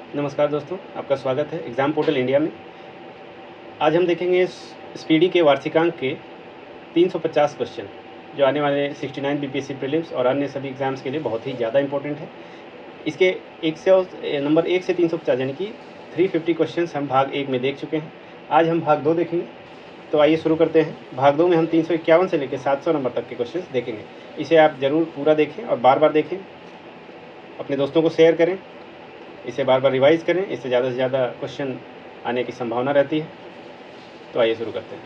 नमस्कार दोस्तों, आपका स्वागत है एग्ज़ाम पोर्टल इंडिया में। आज हम देखेंगे स्पीडी के वार्षिकांक के 350 क्वेश्चन, जो आने वाले 69 बीपीएससी प्रीलिम्स और अन्य सभी एग्ज़ाम्स के लिए बहुत ही ज़्यादा इंपॉर्टेंट है। इसके नंबर 1 से 350 यानी कि 350 क्वेश्चन हम भाग 1 में देख चुके हैं। आज हम भाग 2 देखेंगे। तो आइए शुरू करते हैं। भाग 2 में हम 351 से लेकर 700 नंबर तक के क्वेश्चन देखेंगे। इसे आप ज़रूर पूरा देखें और बार बार देखें, अपने दोस्तों को शेयर करें, इसे बार बार रिवाइज़ करें। इससे ज़्यादा क्वेश्चन आने की संभावना रहती है। तो आइए शुरू करते हैं।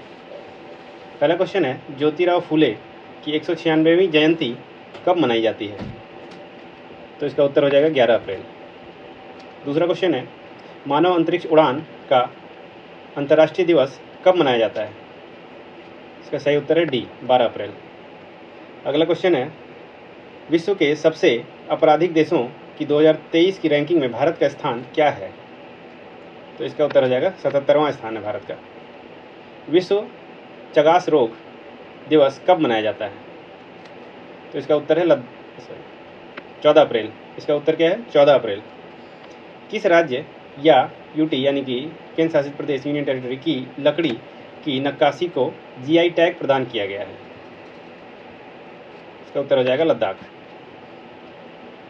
पहला क्वेश्चन है, ज्योतिराव फुले की 196वीं जयंती कब मनाई जाती है? तो इसका उत्तर हो जाएगा 11 अप्रैल। दूसरा क्वेश्चन है, मानव अंतरिक्ष उड़ान का अंतर्राष्ट्रीय दिवस कब मनाया जाता है? इसका सही उत्तर है डी, 12 अप्रैल। अगला क्वेश्चन है, विश्व के सबसे आपराधिक देशों की 2023 की रैंकिंग में भारत का स्थान क्या है? तो इसका उत्तर हो जाएगा 77वां स्थान है भारत का। विश्व चगास रोग दिवस कब मनाया जाता है? तो इसका उत्तर है 14 अप्रैल। इसका उत्तर क्या है? 14 अप्रैल। किस राज्य या यूटी यानी कि केंद्र शासित प्रदेश यूनियन टेरिटरी की लकड़ी की नक्काशी को जीआई टैग प्रदान किया गया है? इसका उत्तर हो जाएगा लद्दाख।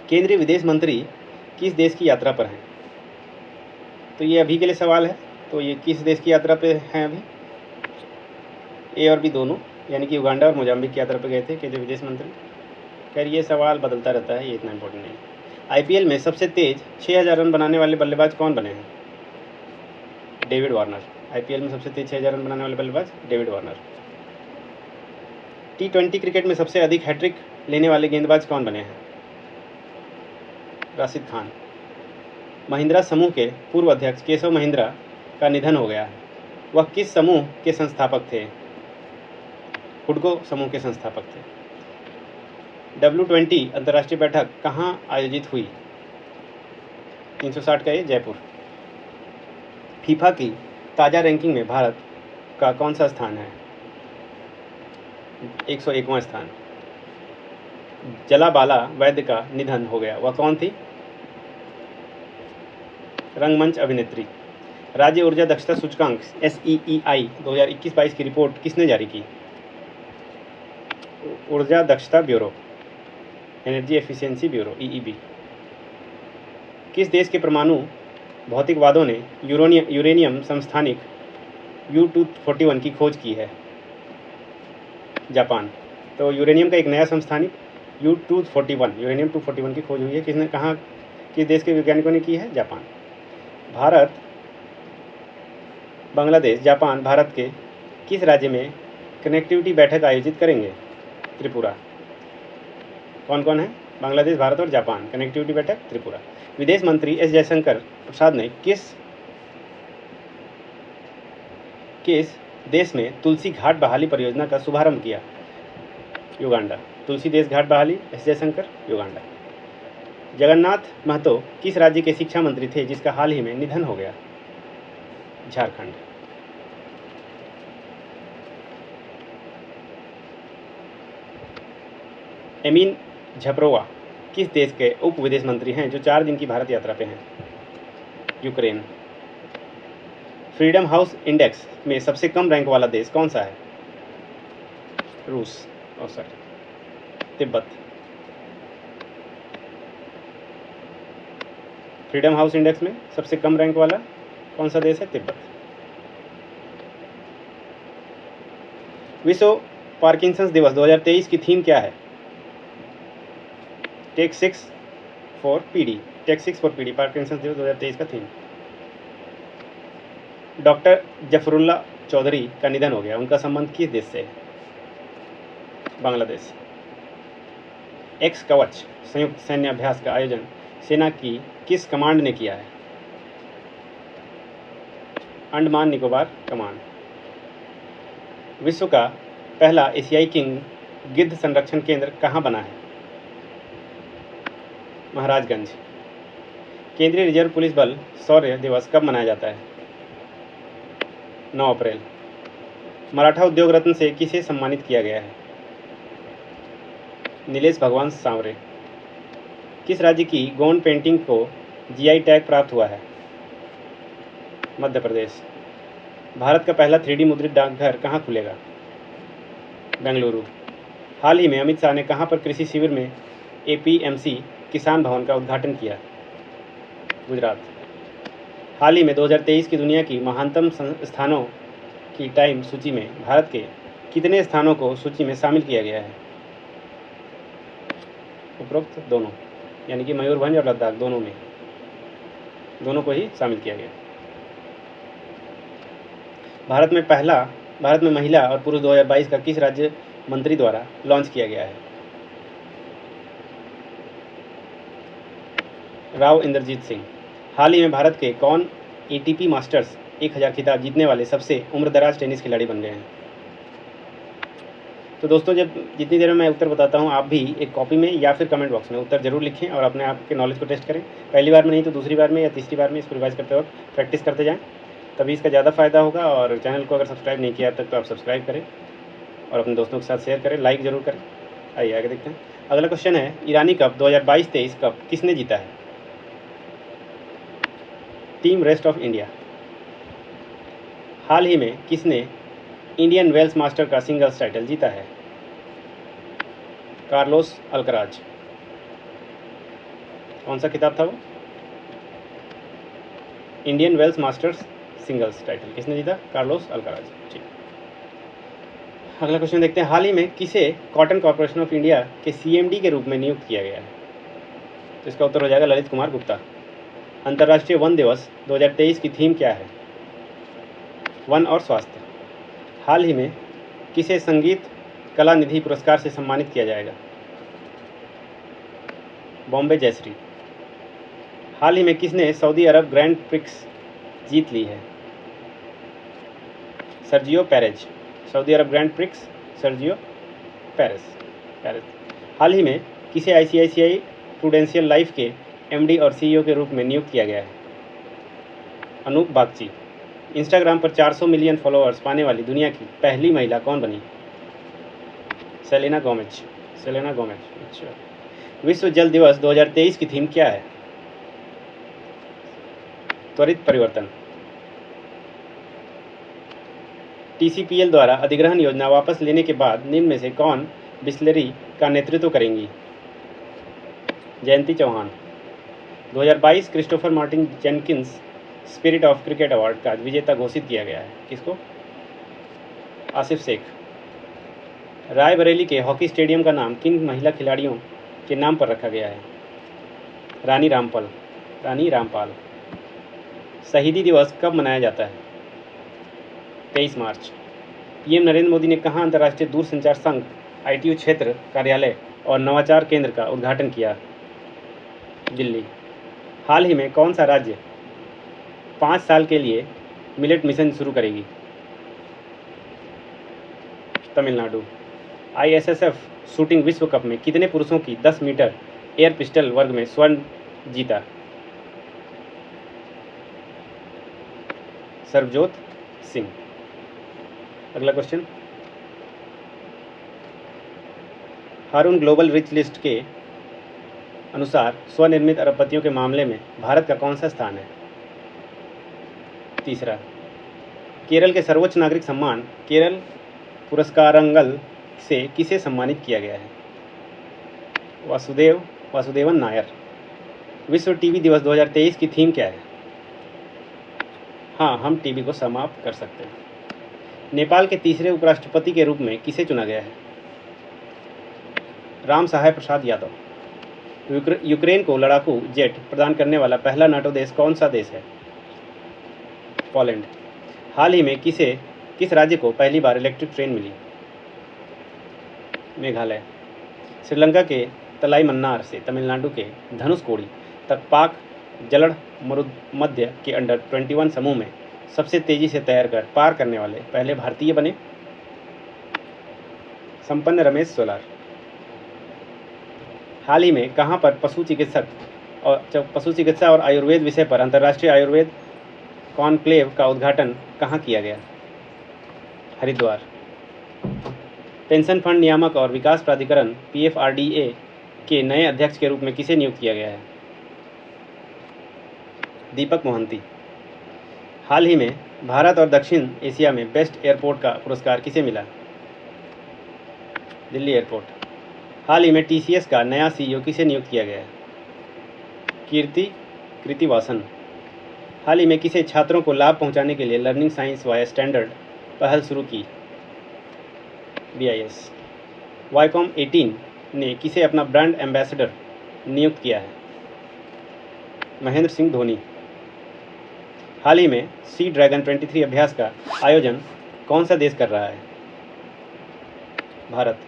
केंद्रीय विदेश मंत्री किस देश की यात्रा पर हैं? तो ये अभी के लिए सवाल है। तो ये किस देश की यात्रा पे हैं अभी? ए और बी दोनों, यानी कि युगांडा और मोजाम्बिक की यात्रा पर गए थे केंद्रीय विदेश मंत्री। खैर ये सवाल बदलता रहता है, ये इतना इंपॉर्टेंट नहीं। आईपीएल में सबसे तेज 6000 रन बनाने वाले बल्लेबाज कौन बने हैं? David Warner. आईपीएल में सबसे तेज 6000 रन बनाने वाले बल्लेबाज डेविड वार्नर। T20 क्रिकेट में सबसे अधिक हैट्रिक लेने वाले गेंदबाज कौन बने हैं? राशिद खान। महिंद्रा समूह के पूर्व अध्यक्ष केशव महिंद्रा का निधन हो गया है। वह किस समूह के संस्थापक थे? हुडको समूह के संस्थापक थे। W20 अंतर्राष्ट्रीय बैठक कहाँ आयोजित हुई? 360 का ये जयपुर। फीफा की ताज़ा रैंकिंग में भारत का कौन सा स्थान है? 101वां स्थान। जलाबाला वैद्य का निधन हो गया, वह कौन थी? रंगमंच अभिनेत्री। राज्य ऊर्जा दक्षता सूचकांक SEEI 2021-22 की रिपोर्ट किसने जारी की? ऊर्जा दक्षता bureau, energy efficiency bureau, EEB। किस देश के परमाणु भौतिकवादों ने यूरेनियम समस्थानिक U-241 की खोज की है? जापान। तो यूरेनियम का एक नया समस्थानिक U-241 यूरेनियम 241 की खोज हुई है। किसने, कहाँ, किस देश के वैज्ञानिकों ने की है? जापान। भारत, बांग्लादेश, जापान भारत के किस राज्य में कनेक्टिविटी बैठक आयोजित करेंगे? त्रिपुरा। कौन कौन है? बांग्लादेश, भारत और जापान। कनेक्टिविटी बैठक त्रिपुरा। विदेश मंत्री एस जयशंकर प्रसाद ने किस देश में तुलसी घाट बहाली परियोजना का शुभारंभ किया? युगांडा। तुलसी देश घाट बहाली, एस जयशंकर, युगांडा। जगन्नाथ महतो किस राज्य के शिक्षा मंत्री थे जिसका हाल ही में निधन हो गया? झारखंड। एमीन झपरोवा किस देश के उप विदेश मंत्री हैं जो 4 दिन की भारत यात्रा पे हैं? यूक्रेन। फ्रीडम हाउस इंडेक्स में सबसे कम रैंक वाला देश कौन सा है? रूस, तिब्बत। फ्रीडम हाउस इंडेक्स में सबसे कम रैंक वाला कौन सा देश है? तिब्बत। विश्व पार्किंसंस दिवस 2023 की थीम क्या है? टेक 6 फॉर पीडी, पार्किंसंस दिवस 2023 का थीम। डॉक्टर जफरुल्ला चौधरी का निधन हो गया, उनका संबंध किस देश से है? बांग्लादेश। एक्स कवच संयुक्त सैन्य अभ्यास का आयोजन सेना की किस कमांड ने किया है? अंडमान निकोबार कमांड। विश्व का पहला एशियाई किंग गिद्ध संरक्षण केंद्र कहाँ बना है? महाराजगंज। केंद्रीय रिजर्व पुलिस बल शौर्य दिवस कब मनाया जाता है? 9 अप्रैल। मराठा उद्योग रत्न से किसे सम्मानित किया गया है? नीलेश भगवान सांवरे। किस राज्य की गोंड पेंटिंग को जीआई टैग प्राप्त हुआ है? मध्य प्रदेश। भारत का पहला 3D मुद्रित डाकघर कहाँ खुलेगा? बेंगलुरु। हाल ही में अमित शाह ने कहाँ पर कृषि शिविर में एपीएमसी किसान भवन का उद्घाटन किया? गुजरात। हाल ही में 2023 की दुनिया की महानतम स्थानों की टाइम सूची में भारत के कितने स्थानों को सूची में शामिल किया गया है? उपरोक्त दोनों, यानी कि मयूरभंज और लद्दाख दोनों को ही शामिल किया गया। भारत में महिला और पुरुष 2022 का किस राज्य मंत्री द्वारा लॉन्च किया गया है? राव इंद्रजीत सिंह। हाल ही में भारत के कौन एटीपी मास्टर्स 1000 खिताब जीतने वाले सबसे उम्रदराज टेनिस खिलाड़ी बन गए हैं? तो दोस्तों, जब जितनी देर में मैं उत्तर बताता हूँ, आप भी एक कॉपी में या फिर कमेंट बॉक्स में उत्तर जरूर लिखें और अपने आप के नॉलेज को टेस्ट करें। पहली बार में नहीं तो दूसरी बार में या तीसरी बार में इसको रिवाइज करते वक्त प्रैक्टिस करते जाएं, तभी इसका ज़्यादा फायदा होगा। और चैनल को अगर सब्सक्राइब नहीं किया अब तक तो आप सब्सक्राइब करें और अपने दोस्तों के साथ शेयर करें, लाइक ज़रूर करें। आइए आगे देखते हैं। अगला क्वेश्चन है, ईरानी कप 2022-23 कप किसने जीता है? Team rest of India. हाल ही में किसने इंडियन वेल्स मास्टर का सिंगल्स टाइटल जीता है? Carlos Alcaraz. कौन सा खिताब था वो? Indian Wells Masters singles title किसने जीता? Carlos Alcaraz. ठीक। अगला क्वेश्चन देखते हैं, हाल ही में किसे कॉटन कॉर्पोरेशन ऑफ इंडिया के सीएमडी के रूप में नियुक्त किया गया है? तो इसका उत्तर हो जाएगा ललित कुमार गुप्ता। अंतर्राष्ट्रीय वन दिवस 2023 की थीम क्या है? वन और स्वास्थ्य। हाल ही में किसे संगीत कला निधि पुरस्कार से सम्मानित किया जाएगा? बॉम्बे जयश्री। हाल ही में किसने सऊदी अरब ग्रैंड प्रिक्स जीत ली है? Sergio Perez. सऊदी अरब ग्रैंड प्रिक्स सर्जियो पेरेज। हाल ही में किसे आईसीआईसीआई प्रूडेंशियल लाइफ के एमडी और सीईओ के रूप में नियुक्त किया गया है? अनूप बागची। इंस्टाग्राम पर 400 मिलियन फॉलोअर्स पाने वाली दुनिया की पहली महिला कौन बनी? Selena Gomez. अच्छा। विश्व जल दिवस 2023 की थीम क्या है? त्वरित परिवर्तन। टीसीपीएल द्वारा अधिग्रहण योजना वापस लेने के बाद निम्न में से कौन बिस्लेरी का नेतृत्व करेंगी? Jayanti Chauhan. 2022 Christopher Martin Jenkins spirit of cricket award का विजेता घोषित किया गया है। किसको? आसिफ शेख। रायबरेली के हॉकी स्टेडियम का नाम किन महिला खिलाड़ियों के नाम पर रखा गया है? रानी रामपाल। शहीदी दिवस कब मनाया जाता है? 23 मार्च। पीएम नरेंद्र मोदी ने कहाँ अंतर्राष्ट्रीय दूरसंचार संघ आईटीयू क्षेत्र कार्यालय और नवाचार केंद्र का उद्घाटन किया? दिल्ली। हाल ही में कौन सा राज्य 5 साल के लिए मिलेट मिशन शुरू करेगी? तमिलनाडु। आईएसएसएफ शूटिंग विश्व कप में कितने पुरुषों की 10 मीटर एयर पिस्टल वर्ग में स्वर्ण जीता? सर्वजोत सिंह। अगला क्वेश्चन, हारून ग्लोबल रिच लिस्ट के अनुसार स्वनिर्मित अरबपतियों के मामले में भारत का कौन सा स्थान है? तीसरा। केरल के सर्वोच्च नागरिक सम्मान केरल पुरस्कारंगल से किसे सम्मानित किया गया है? वासुदेवन नायर। विश्व टीबी दिवस 2023 की थीम क्या है? हाँ, हम टीबी को समाप्त कर सकते हैं। नेपाल के तीसरे उपराष्ट्रपति के रूप में किसे चुना गया है? राम सहाय प्रसाद यादव। यूक्रेन को लड़ाकू जेट प्रदान करने वाला पहला नाटो देश कौन सा देश है? पोलैंड। हाल ही में किस राज्य को पहली बार इलेक्ट्रिक ट्रेन मिली? मेघालय। श्रीलंका के तलाईमन्नार से तमिलनाडु के धनुषकोडी तक पाक जलड़ मरुमध्य के अंडर 21 समूह में सबसे तेजी से तैर कर पार करने वाले पहले भारतीय बने? संपन्न रमेश सोलार। हाल ही में कहाँ पर पशु चिकित्सा और आयुर्वेद विषय पर अंतर्राष्ट्रीय आयुर्वेद कॉन्क्लेव का उद्घाटन कहाँ किया गया? हरिद्वार। पेंशन फंड नियामक और विकास प्राधिकरण पीएफआरडीए के नए अध्यक्ष के रूप में किसे नियुक्त किया गया है? दीपक मोहंती। हाल ही में भारत और दक्षिण एशिया में बेस्ट एयरपोर्ट का पुरस्कार किसे मिला? दिल्ली एयरपोर्ट। हाल ही में TCS का नया CEO किसे नियुक्त किया गया है? कृतिवासन। हाल ही में किसे छात्रों को लाभ पहुंचाने के लिए लर्निंग साइंस वाया स्टैंडर्ड पहल शुरू की? BIS। वाईकॉम 18 ने किसे अपना ब्रांड एम्बेसडर नियुक्त किया है? महेंद्र सिंह धोनी। हाल ही में सी ड्रैगन 23 अभ्यास का आयोजन कौन सा देश कर रहा है? भारत।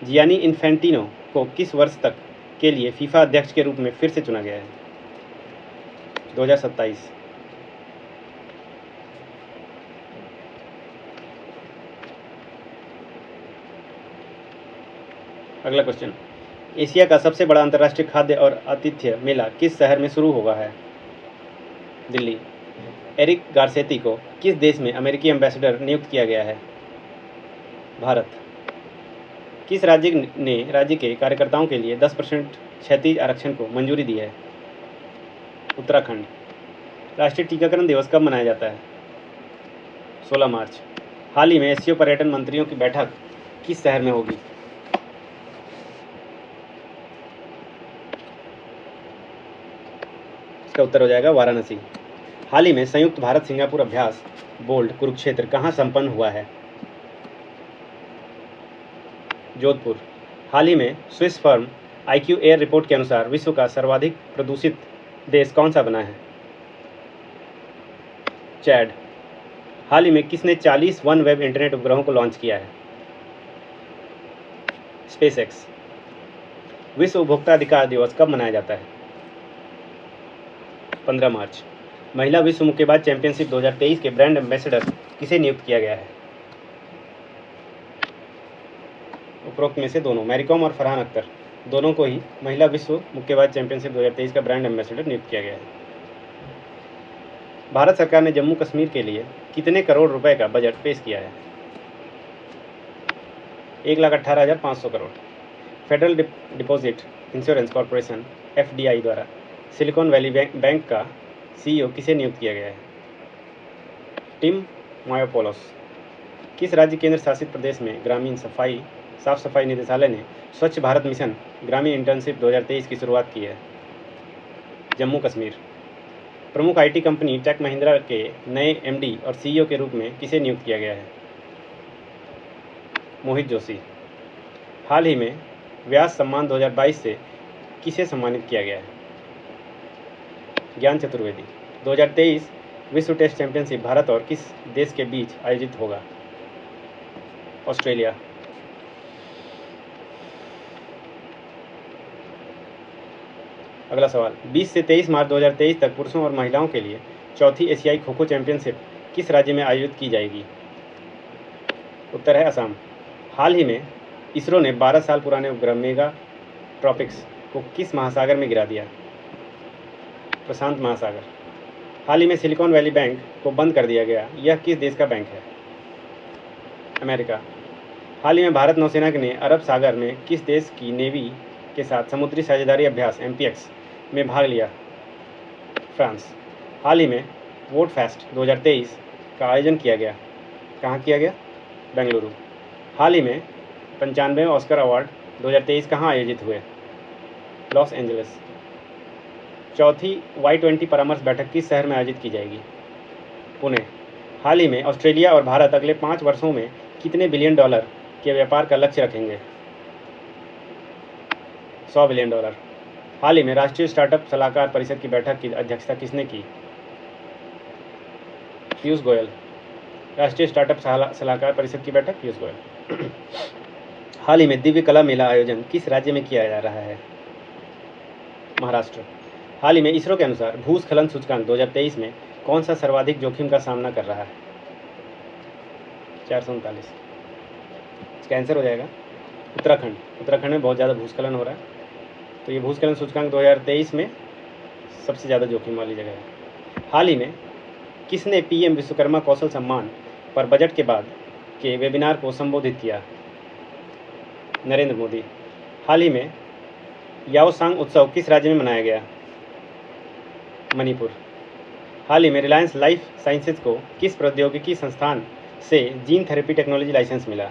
जियानी इन्फेंटिनो को किस वर्ष तक के लिए फीफा अध्यक्ष के रूप में फिर से चुना गया है? 2027। अगला क्वेश्चन, एशिया का सबसे बड़ा अंतर्राष्ट्रीय खाद्य और आतिथ्य मेला किस शहर में शुरू हुआ है? दिल्ली। एरिक गारसेती को किस देश में अमेरिकी एम्बेसडर नियुक्त किया गया है? भारत। किस राज्य ने राज्य के कार्यकर्ताओं के लिए 10% क्षैतिज आरक्षण को मंजूरी दी है? उत्तराखंड। राष्ट्रीय टीकाकरण दिवस कब मनाया जाता है? 16 मार्च। हाल ही में एससीओ पर्यटन मंत्रियों की बैठक किस शहर में होगी? इसका उत्तर हो जाएगा वाराणसी। हाल ही में संयुक्त भारत सिंगापुर अभ्यास बोल्ड कुरुक्षेत्र कहाँ संपन्न हुआ है? जोधपुर। हाल ही में Swiss firm IQ air report के अनुसार विश्व का सर्वाधिक प्रदूषित देश कौन सा बना है? चैड। हाल ही में किसने 40 वन वेब इंटरनेट उपग्रहों को लॉन्च किया है? SpaceX। विश्व उपभोक्ता अधिकार दिवस कब मनाया जाता है? 15 मार्च। महिला विश्व मुक्केबाज चैंपियनशिप 2023 के ब्रांड एम्बेसडर किसे नियुक्त किया गया है? उपरोक्त में से दोनों, मैरीकॉम और फरहान अख्तर, दोनों को ही महिला विश्व मुक्केबाज चैंपियनशिप 2023 का ब्रांड एम्बेसडर नियुक्त किया गया है। भारत सरकार ने जम्मू कश्मीर के लिए कितने करोड़ रुपए का बजट पेश किया है? 1,18,500 crore. Federal deposit insurance corporation FDI द्वारा सिलिकॉन वैली बैंक का CEO किसे नियुक्त किया गया है? Tim Mayopoulos. किस राज्य केंद्र शासित प्रदेश में ग्रामीण साफ सफाई निदेशालय ने स्वच्छ भारत मिशन ग्रामीण इंटर्नशिप 2023 की शुरुआत की है? जम्मू कश्मीर। प्रमुख IT कंपनी टेक महिंद्रा के नए MD और CEO के रूप में किसे नियुक्त किया गया है? मोहित जोशी। हाल ही में व्यास सम्मान 2022 से किसे सम्मानित किया गया है? ज्ञान चतुर्वेदी। 2023 विश्व टेस्ट चैंपियनशिप भारत और किस देश के बीच आयोजित होगा? ऑस्ट्रेलिया। अगला सवाल, 20 से 23 मार्च 2023 तक पुरुषों और महिलाओं के लिए चौथी एशियाई खो खो चैंपियनशिप किस राज्य में आयोजित की जाएगी? उत्तर है असम। हाल ही में इसरो ने 12 साल पुराने उपग्रह मेगा ट्रॉपिक्स को किस महासागर में गिरा दिया? प्रशांत महासागर। हाल ही में सिलिकॉन वैली बैंक को बंद कर दिया गया, यह किस देश का बैंक है? अमेरिका। हाल ही में भारत नौसेना ने अरब सागर में किस देश की नेवी के साथ समुद्री साझेदारी अभ्यास MPX में भाग लिया? फ्रांस। हाल ही में वोट फेस्ट 2023 का आयोजन किया गया, कहाँ किया गया? बेंगलुरु। हाल ही में 95वें ऑस्कर अवार्ड 2023 कहाँ आयोजित हुए? Los Angeles. चौथी Y20 परामर्श बैठक किस शहर में आयोजित की जाएगी? पुणे। हाल ही में ऑस्ट्रेलिया और भारत अगले 5 वर्षों में कितने बिलियन डॉलर के व्यापार का लक्ष्य रखेंगे? 100 बिलियन डॉलर। हाल ही में राष्ट्रीय स्टार्टअप सलाहकार परिषद की बैठक की अध्यक्षता किसने की? पीयूष गोयल। राष्ट्रीय स्टार्टअप सलाहकार परिषद की बैठक पीयूष गोयल। हाल ही में दिव्य कला मेला आयोजन किस राज्य में किया जा रहा है? महाराष्ट्र। हाल ही में इसरो के अनुसार भूस्खलन सूचकांक 2023 में कौन सा सर्वाधिक जोखिम का सामना कर रहा है? 439। इसका आंसर हो जाएगा उत्तराखंड। उत्तराखंड में बहुत ज़्यादा भूस्खलन हो रहा है, तो ये भूस्खलन सूचकांक 2023 में सबसे ज़्यादा जोखिम वाली जगह है। हाल ही में किसने PM विश्वकर्मा कौशल सम्मान पर बजट के बाद के वेबिनार को संबोधित किया? नरेंद्र मोदी। हाल ही में याओसांग उत्सव किस राज्य में मनाया गया? मणिपुर। हाल ही में रिलायंस लाइफ साइंसेज को किस प्रौद्योगिकी संस्थान से जीन थेरेपी टेक्नोलॉजी लाइसेंस मिला?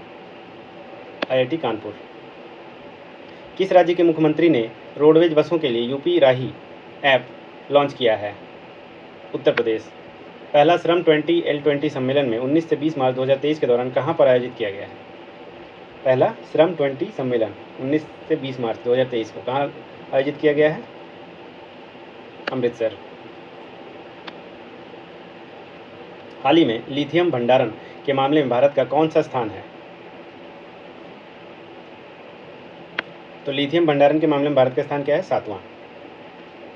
IIT कानपुर। किस राज्य के मुख्यमंत्री ने रोडवेज बसों के लिए यूपी राही ऐप लॉन्च किया है? उत्तर प्रदेश। पहला श्रम 20L20 सम्मेलन में 19 से 20 मार्च 2023 के दौरान कहाँ पर आयोजित किया गया है? पहला श्रम 20 सम्मेलन 19 से 20 मार्च 2023 को कहाँ आयोजित किया गया है? अमृतसर। हाल ही में लिथियम भंडारण के मामले में भारत का कौन सा स्थान है? तो लिथियम भंडारण के मामले में भारत का स्थान क्या है? 7वां।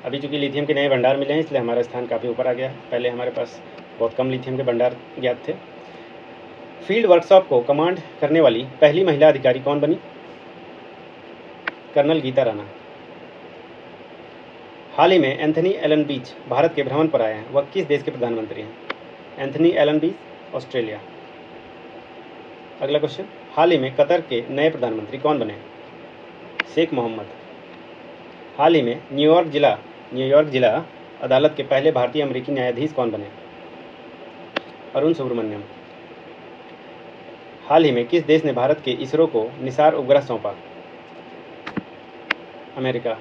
अभी चूंकि लिथियम के नए भंडार मिले हैं इसलिए हमारा स्थान काफ़ी ऊपर आ गया है। पहले हमारे पास बहुत कम लिथियम के भंडार ज्ञात थे। फील्ड वर्कशॉप को कमांड करने वाली पहली महिला अधिकारी कौन बनी? कर्नल गीता राणा। हाल ही में एंथनी एलन बीच भारत के भ्रमण पर आए हैं, वह किस देश के प्रधानमंत्री हैं? एंथनी एलन बीच, ऑस्ट्रेलिया। अगला क्वेश्चन, हाल ही में कतर के नए प्रधानमंत्री कौन बने? शेख मोहम्मद। हाल ही में न्यूयॉर्क जिला अदालत के पहले भारतीय अमेरिकी न्यायाधीश कौन बने? अरुण सुब्रमण्यम। हाल ही में किस देश ने भारत के इसरो को निसार उपग्रह सौंपा? अमेरिका।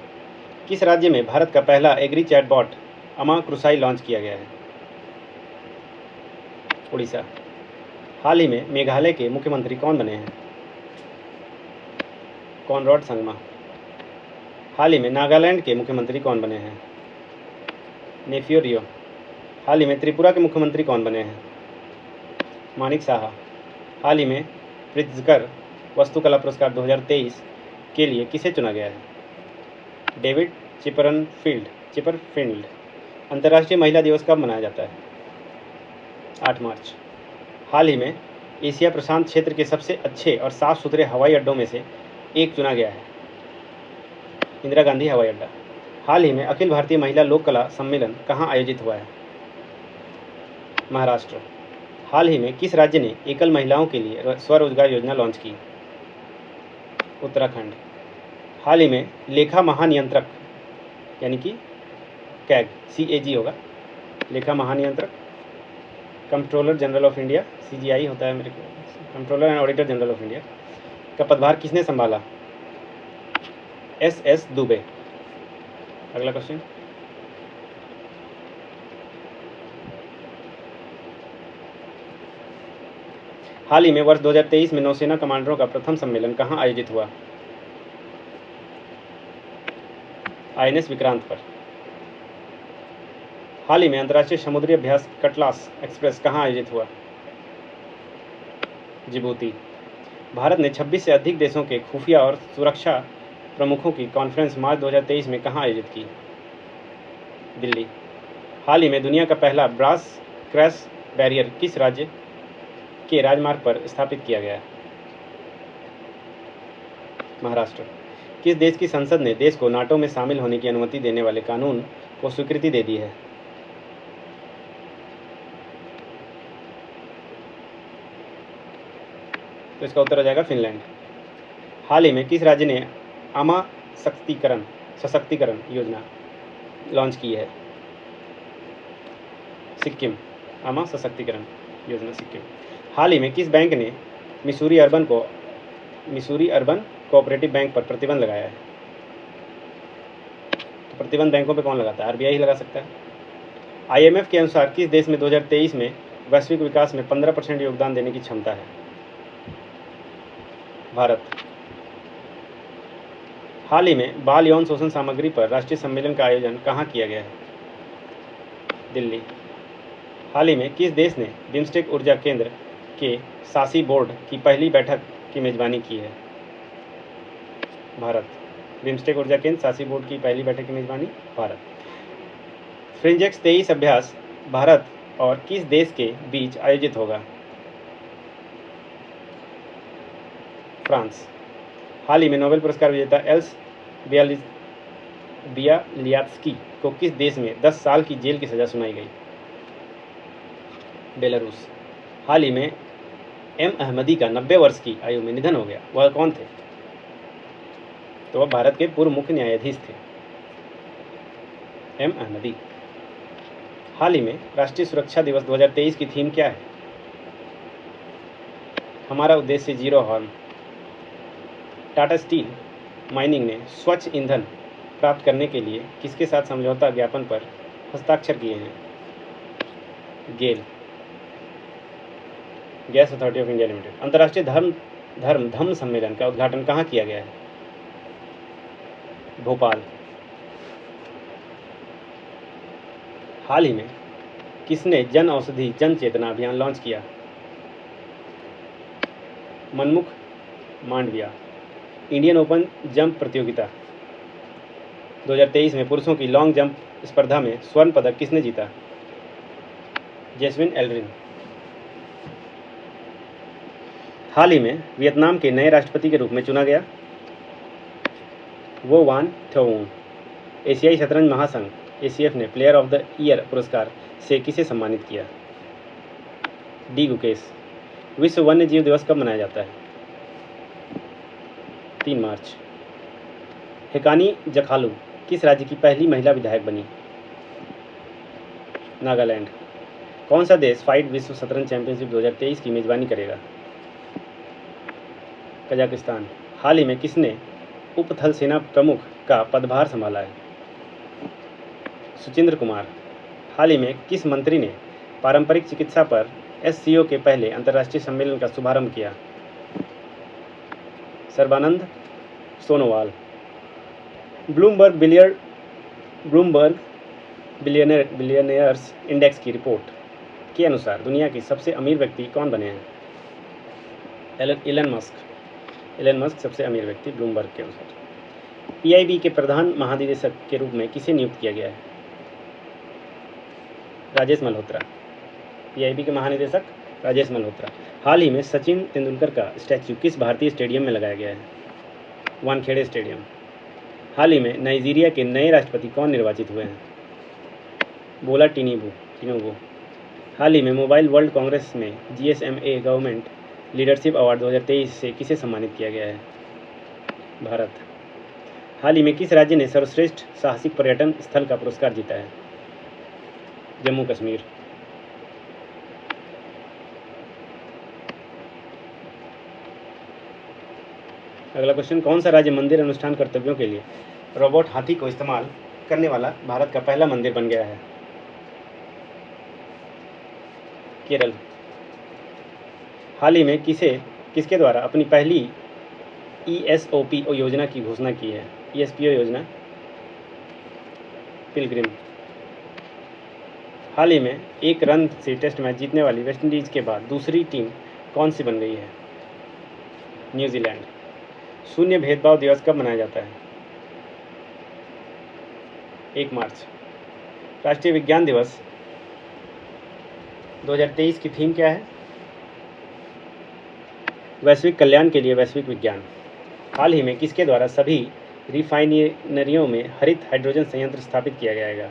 किस राज्य में भारत का पहला एग्री चैटबॉट अमा क्रुसाई लॉन्च किया गया है? उड़ीसा। हाल ही में मेघालय के मुख्यमंत्री कौन बने हैं? कॉनराड संगमा। हाल ही में नागालैंड के मुख्यमंत्री कौन बने हैं? नेफियो रियो। हाल ही में त्रिपुरा के मुख्यमंत्री कौन बने हैं? मानिक साहा। हाल ही में प्रित्जकर वस्तुकला पुरस्कार 2023 के लिए किसे चुना गया है? David Chipperfield. अंतर्राष्ट्रीय महिला दिवस कब मनाया जाता है? 8 मार्च। हाल ही में एशिया प्रशांत क्षेत्र के सबसे अच्छे और साफ सुथरे हवाई अड्डों में से एक चुना गया है, इंदिरा गांधी हवाई अड्डा। हाल ही में अखिल भारतीय महिला लोक कला सम्मेलन कहाँ आयोजित हुआ है? महाराष्ट्र। हाल ही में किस राज्य ने एकल महिलाओं के लिए स्वरोजगार योजना लॉन्च की? उत्तराखंड। हाल ही में लेखा महानियंत्रक यानी कि CAG होगा, लेखा महानियंत्रक, controller general of India, CGI होता है मेरे को, controller and auditor general of India का पदभार किसने संभाला? SS दुबे। अगला क्वेश्चन, हाल ही में वर्ष 2023 में नौसेना कमांडरों का प्रथम सम्मेलन कहाँ आयोजित हुआ? INS विक्रांत पर। हाल ही में अंतर्राष्ट्रीय समुद्री अभ्यास कटलास एक्सप्रेस कहाँ आयोजित हुआ? जिबूती। भारत ने 26 से अधिक देशों के खुफिया और सुरक्षा प्रमुखों की कॉन्फ्रेंस मार्च 2023 में कहाँ आयोजित की? दिल्ली। हाल ही में दुनिया का पहला ब्रास क्रैश बैरियर किस राज्य के राजमार्ग पर स्थापित किया गया? महाराष्ट्र। किस देश की संसद ने देश को नाटो में शामिल होने की अनुमति देने वाले कानून को स्वीकृति दे दी है? तो इसका उत्तर हो जाएगा फिनलैंड। हाल ही में किस राज्य ने आमा सशक्तिकरण योजना लॉन्च की है? सिक्किम। आमा सशक्तिकरण योजना सिक्किम। हाल ही में किस बैंक ने मिसूरी अर्बन कोऑपरेटिव बैंक पर प्रतिबंध लगाया है? तो प्रतिबंध बैंकों पर कौन लगाता है? RBI ही लगा सकता है। IMF के अनुसार किस देश में 2023 में वैश्विक विकास में 15% योगदान देने की क्षमता है? भारत। हाल ही में बाल यौन शोषण सामग्री पर राष्ट्रीय सम्मेलन का आयोजन कहाँ किया गया है? दिल्ली। हाल ही में किस देश ने बिम्स्टेक ऊर्जा केंद्र के शासी बोर्ड की पहली बैठक की मेजबानी की है? भारत। बिम्स्टेक ऊर्जा केंद्र शासी बोर्ड की पहली बैठक की मेजबानी भारत। फ्रिंजेक्स 23 अभ्यास भारत और किस देश के बीच आयोजित होगा? फ्रांस। हाल ही में नोबेल पुरस्कार विजेता एल्स बियालियात्स्की को किस देश में 10 साल की जेल की सजा सुनाई गई? बेलारूस। हाल ही में M अहमदी का 90 वर्ष की आयु में निधन हो गया, वह कौन थे? तो वह भारत के पूर्व मुख्य न्यायाधीश थे, M अहमदी। हाल ही में राष्ट्रीय सुरक्षा दिवस 2023 की थीम क्या है? हमारा उद्देश्य zero harm. Tata steel mining ने स्वच्छ ईंधन प्राप्त करने के लिए किसके साथ समझौता ज्ञापन पर हस्ताक्षर किए हैं? GAIL, Gas Authority of India Limited. अंतर्राष्ट्रीय धम्म सम्मेलन का उद्घाटन कहाँ किया गया है? भोपाल। हाल ही में किसने जन औषधि जन चेतना अभियान लॉन्च किया? मनमुख मांडविया। इंडियन ओपन जंप प्रतियोगिता 2023 में पुरुषों की लॉन्ग जंप स्पर्धा में स्वर्ण पदक किसने जीता? Jasmine Aldrin. हाल ही में वियतनाम के नए राष्ट्रपति के रूप में चुना गया वो वान थोउन। एशियाई शतरंज महासंघ एसीएफ ने प्लेयर ऑफ द ईयर पुरस्कार से किसे सम्मानित किया? डी गुकेश। विश्व वन्य जीव दिवस कब मनाया जाता है? 3 मार्च। हेकानी जखालू किस राज्य की पहली महिला विधायक बनी? नागालैंड। कौन सा देश फाइट विश्व शतरंज चैंपियनशिप 2023 की मेजबानी करेगा? कजाकिस्तान। हाल ही में किसने उप थल सेना प्रमुख का पदभार संभाला है? सुचिंद्र कुमार। हाल ही में किस मंत्री ने पारंपरिक चिकित्सा पर एससीओ के पहले अंतर्राष्ट्रीय सम्मेलन का शुभारंभ किया? Sarbananda Sonowal. Bloomberg billionaires index की रिपोर्ट के अनुसार दुनिया के सबसे अमीर व्यक्ति कौन बने हैं? एलन मस्क सबसे अमीर व्यक्ति ब्लूमबर्ग के अनुसार। पीआईबी के प्रधान महानिदेशक के रूप में किसे नियुक्त किया गया है? राजेश मल्होत्रा। पीआईबी के महानिदेशक राजेश मल्होत्रा। हाल ही में सचिन तेंदुलकर का स्टैच्यू किस भारतीय स्टेडियम में लगाया गया है? वानखेड़े स्टेडियम। हाल ही में नाइजीरिया के नए राष्ट्रपति कौन निर्वाचित हुए हैं? बोला टिनुबू। हाल ही में मोबाइल वर्ल्ड कांग्रेस में GSMA गवर्नमेंट लीडरशिप अवार्ड 2023 से किसे सम्मानित किया गया है? भारत। हाल ही में किस राज्य ने सर्वश्रेष्ठ साहसिक पर्यटन स्थल का पुरस्कार जीता है? जम्मू कश्मीर। अगला क्वेश्चन, कौन सा राज्य मंदिर अनुष्ठान कर्तव्यों के लिए रोबोट हाथी को इस्तेमाल करने वाला भारत का पहला मंदिर बन गया है? केरल। हाल ही में किसके द्वारा अपनी पहली ESOP योजना की घोषणा की है? ESPO योजना। पिलग्रिम। हाल ही में एक रन से टेस्ट मैच जीतने वाली वेस्टइंडीज के बाद दूसरी टीम कौन सी बन गई है? न्यूजीलैंड। शून्य भेदभाव दिवस कब मनाया जाता है? 1 मार्च। राष्ट्रीय विज्ञान दिवस 2023 की थीम क्या है? वैश्विक कल्याण के लिए वैश्विक विज्ञान। हाल ही में किसके द्वारा सभी रिफाइनरियों में हरित हाइड्रोजन संयंत्र स्थापित किया जाएगा?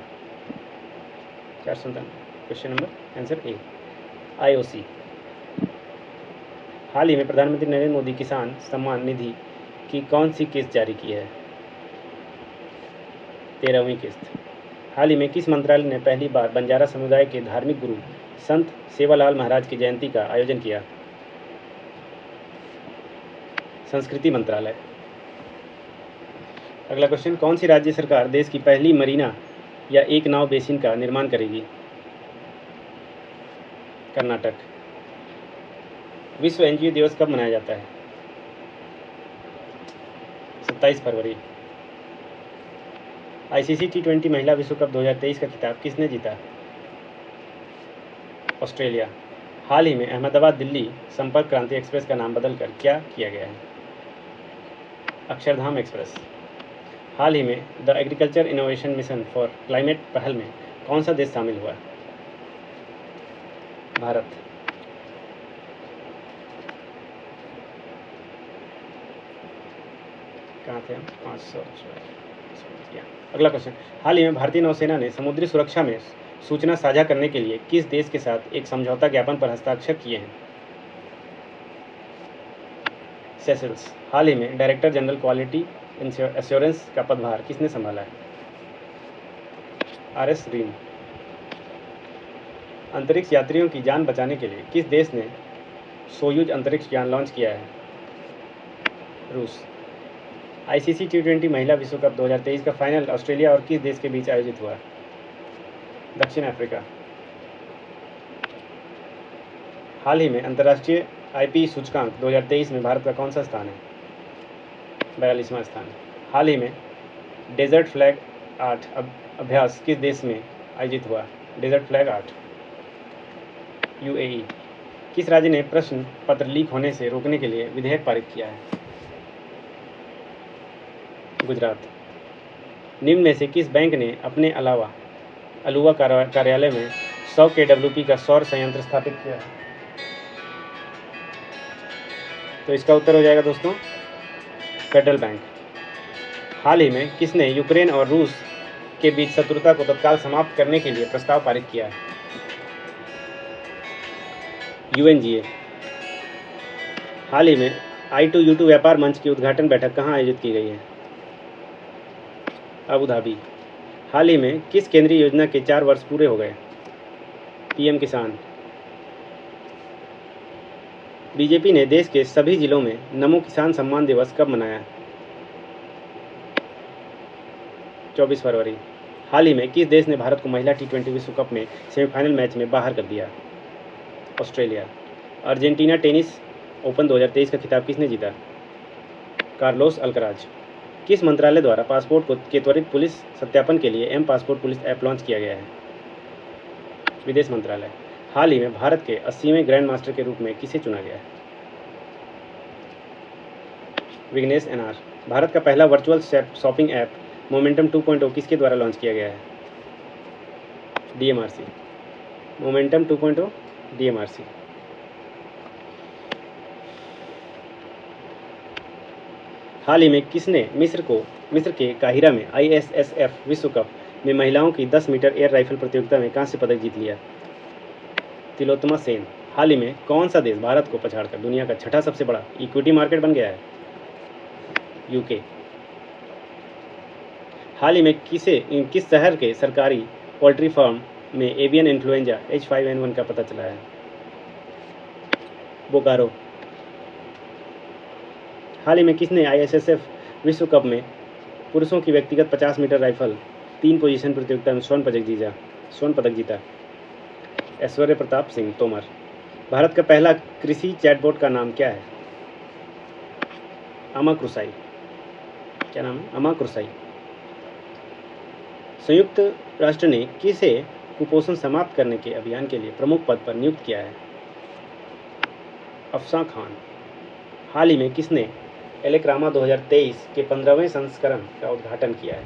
457। Question number answer A, IOC। हाल ही में प्रधानमंत्री नरेंद्र मोदी किसान सम्मान निधि की कौन सी किस्त जारी की है? 13वीं किस्त। हाल ही में किस मंत्रालय ने पहली बार बंजारा समुदाय के धार्मिक गुरु संत सेवालाल महाराज की जयंती का आयोजन किया? संस्कृति मंत्रालय। अगला क्वेश्चन, कौन सी राज्य सरकार देश की पहली मरीना या एक नाव बेसिन का निर्माण करेगी? कर्नाटक। विश्व एनजीओ दिवस कब मनाया जाता है? 27 फरवरी। ICC T20 महिला विश्व कप 2023 का खिताब किसने जीता? ऑस्ट्रेलिया। हाल ही में अहमदाबाद दिल्ली संपर्क क्रांति एक्सप्रेस का नाम बदलकर क्या किया गया है? अक्षरधाम एक्सप्रेस। हाल ही में the agriculture innovation mission for climate पहल में कौन सा देश शामिल हुआ? भारत। कहाँ थे हम? 500। अगला क्वेश्चन, हाल ही में भारतीय नौसेना ने समुद्री सुरक्षा में सूचना साझा करने के लिए किस देश के साथ एक समझौता ज्ञापन पर हस्ताक्षर किए हैं? सेशल्स। हाल ही में डायरेक्टर जनरल क्वालिटी एश्योरेंस का पदभार किसने संभाला है? RS रीन। अंतरिक्ष यात्रियों की जान बचाने के लिए किस देश ने सोयूज अंतरिक्ष यान लॉन्च किया है? रूस। आईसीसी T20 महिला विश्व कप 2023 का फाइनल ऑस्ट्रेलिया और किस देश के बीच आयोजित हुआ? दक्षिण अफ्रीका। हाल ही में अंतर्राष्ट्रीय आईपी सूचकांक 2023 में भारत का कौन सा स्थान है? 42वां स्थान। हाल ही में डेजर्ट फ्लैग 8 अभ्यास किस देश में आयोजित हुआ? Desert flag 8 UAE. किस राज्य ने प्रश्न पत्र लीक होने से रोकने के लिए विधेयक पारित किया है? गुजरात। निम्न में से किस बैंक ने अपने अलावा कार्यालय में 100 kWp का सौर संयंत्र स्थापित किया है? तो इसका उत्तर हो जाएगा दोस्तों फेडरल बैंक। हाल ही में किसने यूक्रेन और रूस के बीच शत्रुता को तत्काल समाप्त करने के लिए प्रस्ताव पारित किया है? UNGA। हाल ही में I2U2 व्यापार मंच की उद्घाटन बैठक कहाँ आयोजित की गई है? Abu Dhabi. हाल ही में किस केंद्रीय योजना के 4 वर्ष पूरे हो गए? PM किसान। बीजेपी ने देश के सभी जिलों में नमो किसान सम्मान दिवस कब मनाया? 24 फरवरी। हाल ही में किस देश ने भारत को महिला T20 विश्व कप में सेमीफाइनल मैच में बाहर कर दिया? ऑस्ट्रेलिया। अर्जेंटीना टेनिस ओपन 2023 का खिताब किसने जीता? Carlos Alcaraz. किस मंत्रालय द्वारा पासपोर्ट के त्वरित पुलिस सत्यापन के लिए M-पासपोर्ट पुलिस ऐप लॉन्च किया गया है? विदेश मंत्रालय। हाल ही में भारत के 80वें ग्रैंड मास्टर के रूप में किसे चुना गया है? विघ्नेश NR। भारत का पहला वर्चुअल शॉपिंग ऐप मोमेंटम 2.0 किसके द्वारा लॉन्च किया गया है? DMRC। Momentum 2.0 DMRC। हाल ही में किसने मिस्र के काहिरा में ISSF विश्व कप में महिलाओं की 10 मीटर एयर राइफल प्रतियोगिता में कांस्य पदक जीत लिया? तिलोत्तमा सेन। हाल ही में कौन सा देश भारत को पछाड़कर दुनिया का छठा सबसे बड़ा इक्विटी मार्केट बन गया है? UK। हाल ही में किस शहर के सरकारी पोल्ट्री फार्म में एवियन इन्फ्लुएंजा H5N1 का पता चला है? बोकारो। हाल ही में किसने ISSF विश्व कप में पुरुषों की व्यक्तिगत 50 मीटर राइफल 3 पोजीशन प्रतियोगिता में स्वर्ण पदक जीता? ऐश्वर्य प्रताप सिंह तोमर। भारत का पहला कृषि चैटबॉट का नाम क्या है? अमा कृसाई। क्या नाम है? अमा कृसाई। संयुक्त राष्ट्र ने किसे कुपोषण समाप्त करने के अभियान के लिए प्रमुख पद पर नियुक्त किया है? अफसा खान। हाल ही में किसने एलेक्रामा 2023 के 15वें संस्करण का उद्घाटन किया है?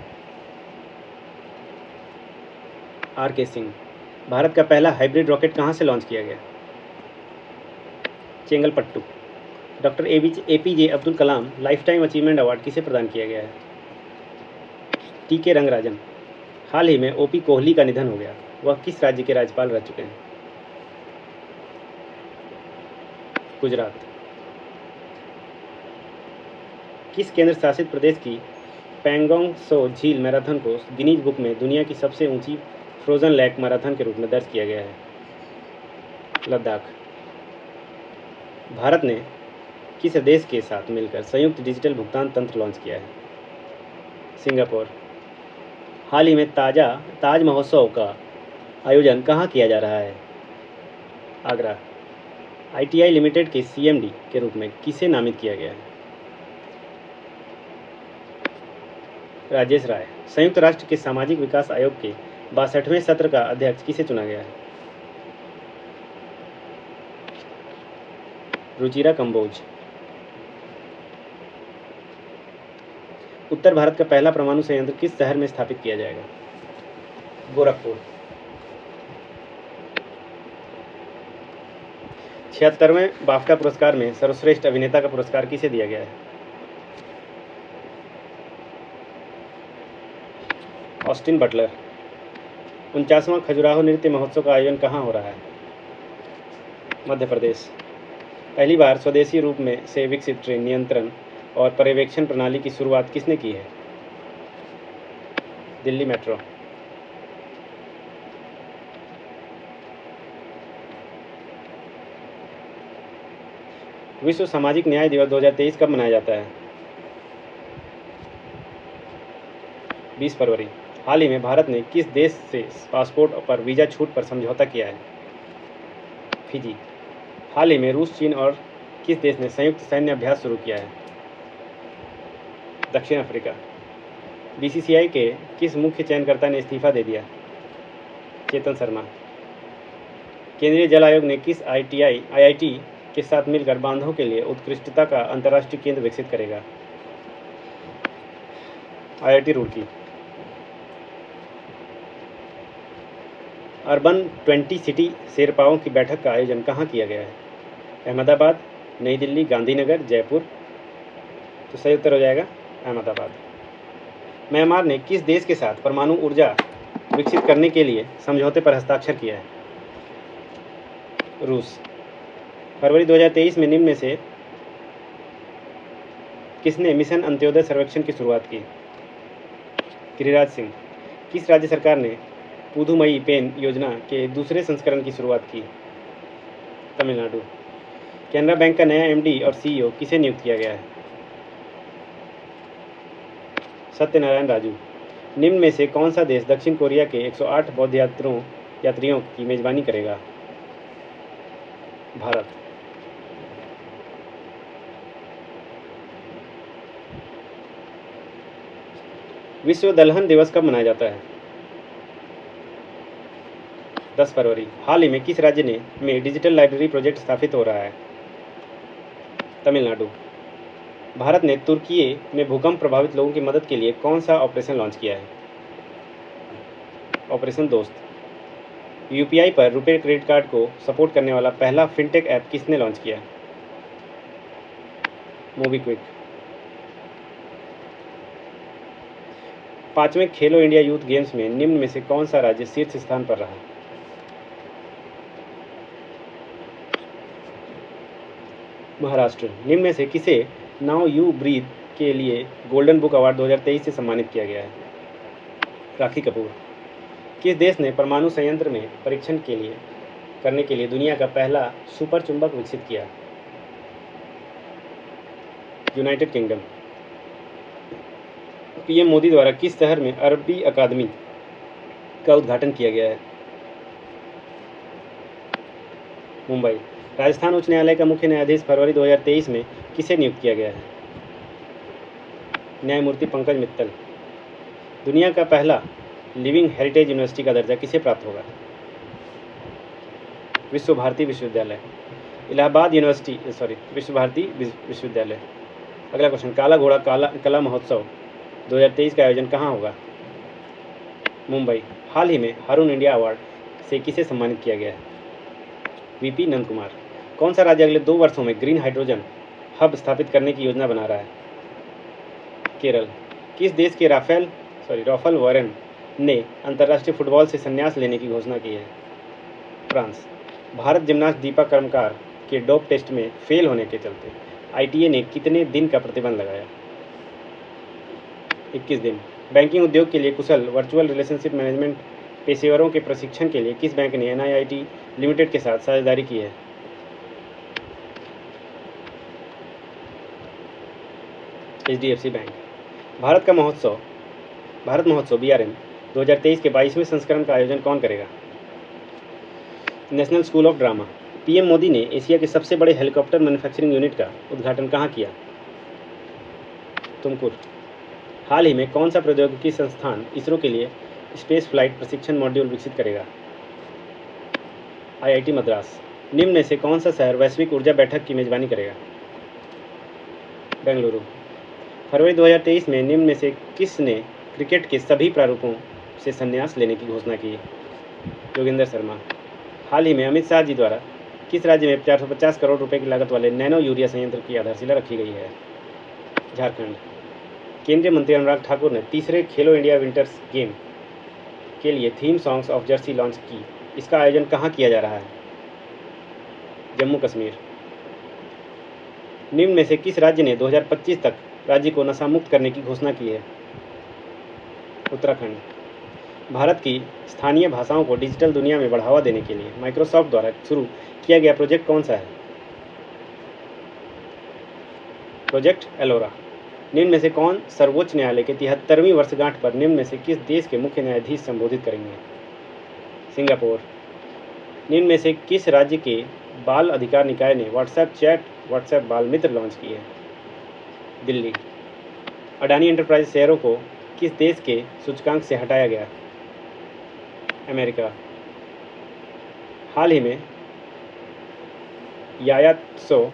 RK सिंह। भारत का पहला हाइब्रिड रॉकेट कहाँ से लॉन्च किया गया? Chengalpattu. Doctor APJ Abdul Kalam life time achievement award किसे प्रदान किया गया है? TK रंगराजन। हाल ही में OP कोहली का निधन हो गया, वह किस राज्य के राज्यपाल रह चुके हैं? गुजरात। किस केंद्र शासित प्रदेश की पैंगोंग सो झील मैराथन को गिनीज बुक में दुनिया की सबसे ऊंची फ्रोजन लेक मैराथन के रूप में दर्ज किया गया है? लद्दाख। भारत ने किस देश के साथ मिलकर संयुक्त डिजिटल भुगतान तंत्र लॉन्च किया है? सिंगापुर। हाल ही में ताज महोत्सव का आयोजन कहाँ किया जा रहा है? आगरा। ITI लिमिटेड के CMD के रूप में किसे नामित किया गया है? राजेश राय। संयुक्त राष्ट्र के सामाजिक विकास आयोग के 62वें सत्र का अध्यक्ष किसे चुना गया है? रुचिरा कंबोज। उत्तर भारत का पहला परमाणु संयंत्र किस शहर में स्थापित किया जाएगा? गोरखपुर। 76वें बाफ्टा पुरस्कार में सर्वश्रेष्ठ अभिनेता का पुरस्कार किसे दिया गया है? Austin Butler. 49वां खजुराहो नृत्य महोत्सव का आयोजन कहाँ हो रहा है? मध्य प्रदेश। पहली बार स्वदेशी रूप में से विकसित ट्रेन नियंत्रण और पर्यवेक्षण प्रणाली की शुरुआत किसने की है? दिल्ली मेट्रो। विश्व सामाजिक न्याय दिवस 2023 कब मनाया जाता है? 20 फरवरी। हाल ही में भारत ने किस देश से पासपोर्ट पर वीज़ा छूट पर समझौता किया है? फिजी। हाल ही में रूस, चीन और किस देश ने संयुक्त सैन्य अभ्यास शुरू किया है? दक्षिण अफ्रीका। बीसीसीआई के किस मुख्य चयनकर्ता ने इस्तीफा दे दिया? चेतन शर्मा। केंद्रीय जल आयोग ने किस आईआईटी के साथ मिलकर बांधों के लिए उत्कृष्टता का अंतर्राष्ट्रीय केंद्र विकसित करेगा? आईआईटी रुड़की। अर्बन 20 सिटी शेरपाओं की बैठक का आयोजन कहाँ किया गया है? अहमदाबाद, नई दिल्ली, गांधीनगर, जयपुर। तो सही उत्तर हो जाएगा अहमदाबाद। म्यांमार ने किस देश के साथ परमाणु ऊर्जा विकसित करने के लिए समझौते पर हस्ताक्षर किया है? रूस। फरवरी 2023 में निम्न में से किसने मिशन अंत्योदय सर्वेक्षण की शुरुआत की? गिरिराज सिंह। किस राज्य सरकार ने पुदुमई पेन योजना के दूसरे संस्करण की शुरुआत की? तमिलनाडु। कैनरा बैंक का नया एमडी और सीईओ किसे नियुक्त किया गया है? सत्यनारायण राजू। निम्न में से कौन सा देश दक्षिण कोरिया के 108 बौद्ध यात्रियों की मेजबानी करेगा? भारत। विश्व दलहन दिवस कब मनाया जाता है? 10 फरवरी। हाल ही में किस राज्य में डिजिटल लाइब्रेरी प्रोजेक्ट स्थापित हो रहा है? तमिलनाडु। भारत ने तुर्की में भूकंप प्रभावित लोगों की मदद के लिए कौन सा ऑपरेशन लॉन्च किया है? ऑपरेशन दोस्त। यूपीआई पर रुपे क्रेडिट कार्ड को सपोर्ट करने वाला पहला फिनटेक ऐप किसने लॉन्च किया? मोबीक्विक। 5वें खेलो इंडिया यूथ गेम्स में निम्न में से कौन सा राज्य शीर्ष स्थान पर रहा? महाराष्ट्र। निम्न में से किसे नाउ यू ब्रीथ के लिए गोल्डन बुक अवार्ड 2023 से सम्मानित किया गया है? राखी कपूर। किस देश ने परमाणु संयंत्र में परीक्षण करने के लिए दुनिया का पहला सुपर चुंबक विकसित किया? United kingdom. पीएम मोदी द्वारा किस शहर में अरबी अकादमी का उद्घाटन किया गया है? मुंबई। राजस्थान उच्च न्यायालय का मुख्य न्यायाधीश फरवरी 2023 में किसे नियुक्त किया गया है? न्यायमूर्ति पंकज मित्तल। दुनिया का पहला लिविंग हेरिटेज यूनिवर्सिटी का दर्जा किसे प्राप्त होगा? विश्व भारती विश्वविद्यालय। इलाहाबाद विश्व भारती विश्वविद्यालय। अगला क्वेश्चन, काला घोड़ा कला महोत्सव 2023 का आयोजन कहाँ होगा? मुंबई। हाल ही में हारून इंडिया अवार्ड से किसे सम्मानित किया गया है? वीपी नंद कुमार। कौन सा राज्य अगले 2 वर्षों में ग्रीन हाइड्रोजन हब स्थापित करने की योजना बना रहा है? केरल। किस देश के राफेल वारेन ने अंतर्राष्ट्रीय फुटबॉल से संन्यास लेने की घोषणा की है? फ्रांस। भारत जिम्नास्ट दीपा कर्मकार के डोप टेस्ट में फेल होने के चलते आईटीए ने कितने दिन का प्रतिबंध लगाया? 21 दिन। बैंकिंग उद्योग के लिए कुशल वर्चुअल रिलेशनशिप मैनेजमेंट पेशेवरों के प्रशिक्षण के लिए किस बैंक ने एनआईआईटी लिमिटेड के साथ साझेदारी की है? HDFC bank. भारत महोत्सव बीआरएम 2023 के 22वें संस्करण का आयोजन कौन करेगा? National school of drama. PM Modi ने एशिया के सबसे बड़े हेलीकॉप्टर मैन्युफैक्चरिंग यूनिट का उद्घाटन कहाँ किया? तुमकुर। हाल ही में कौन सा प्रौद्योगिकी संस्थान इसरो के लिए स्पेस फ्लाइट प्रशिक्षण मॉड्यूल विकसित करेगा? आईआईटी मद्रास। निम्न में से कौन सा शहर वैश्विक ऊर्जा बैठक की मेजबानी करेगा? बेंगलुरु। फरवरी 2023 में निम्न में से किसने क्रिकेट के सभी प्रारूपों से संन्यास लेने की घोषणा की? योगेंद्र शर्मा। हाल ही में अमित शाह जी द्वारा किस राज्य में 450 करोड़ रुपए की लागत वाले नैनो यूरिया संयंत्र की आधारशिला रखी गई है? झारखंड। केंद्रीय मंत्री अनुराग ठाकुर ने तीसरे खेलो इंडिया विंटर्स गेम के लिए theme songs of Jersey launch की। इसका आयोजन कहाँ किया जा रहा है? जम्मू कश्मीर। निम्न में से किस राज्य ने 2025 तक राज्य को नशा मुक्त करने की घोषणा की है? उत्तराखंड। भारत की स्थानीय भाषाओं को डिजिटल दुनिया में बढ़ावा देने के लिए माइक्रोसॉफ्ट द्वारा शुरू किया गया प्रोजेक्ट कौन सा है? प्रोजेक्ट एलोरा। निम्न में से कौन सर्वोच्च न्यायालय के 73वीं वर्षगांठ पर निम्न में से किस देश के मुख्य न्यायाधीश संबोधित करेंगे? सिंगापुर। निम्न में से किस राज्य के बाल अधिकार निकाय ने व्हाट्सएप चैट व्हाट्सएप बाल मित्र लॉन्च की है? दिल्ली। अडानी एंटरप्राइज शेयरों को किस देश के सूचकांक से हटाया गया? अमेरिका। हाल ही में यायात्सो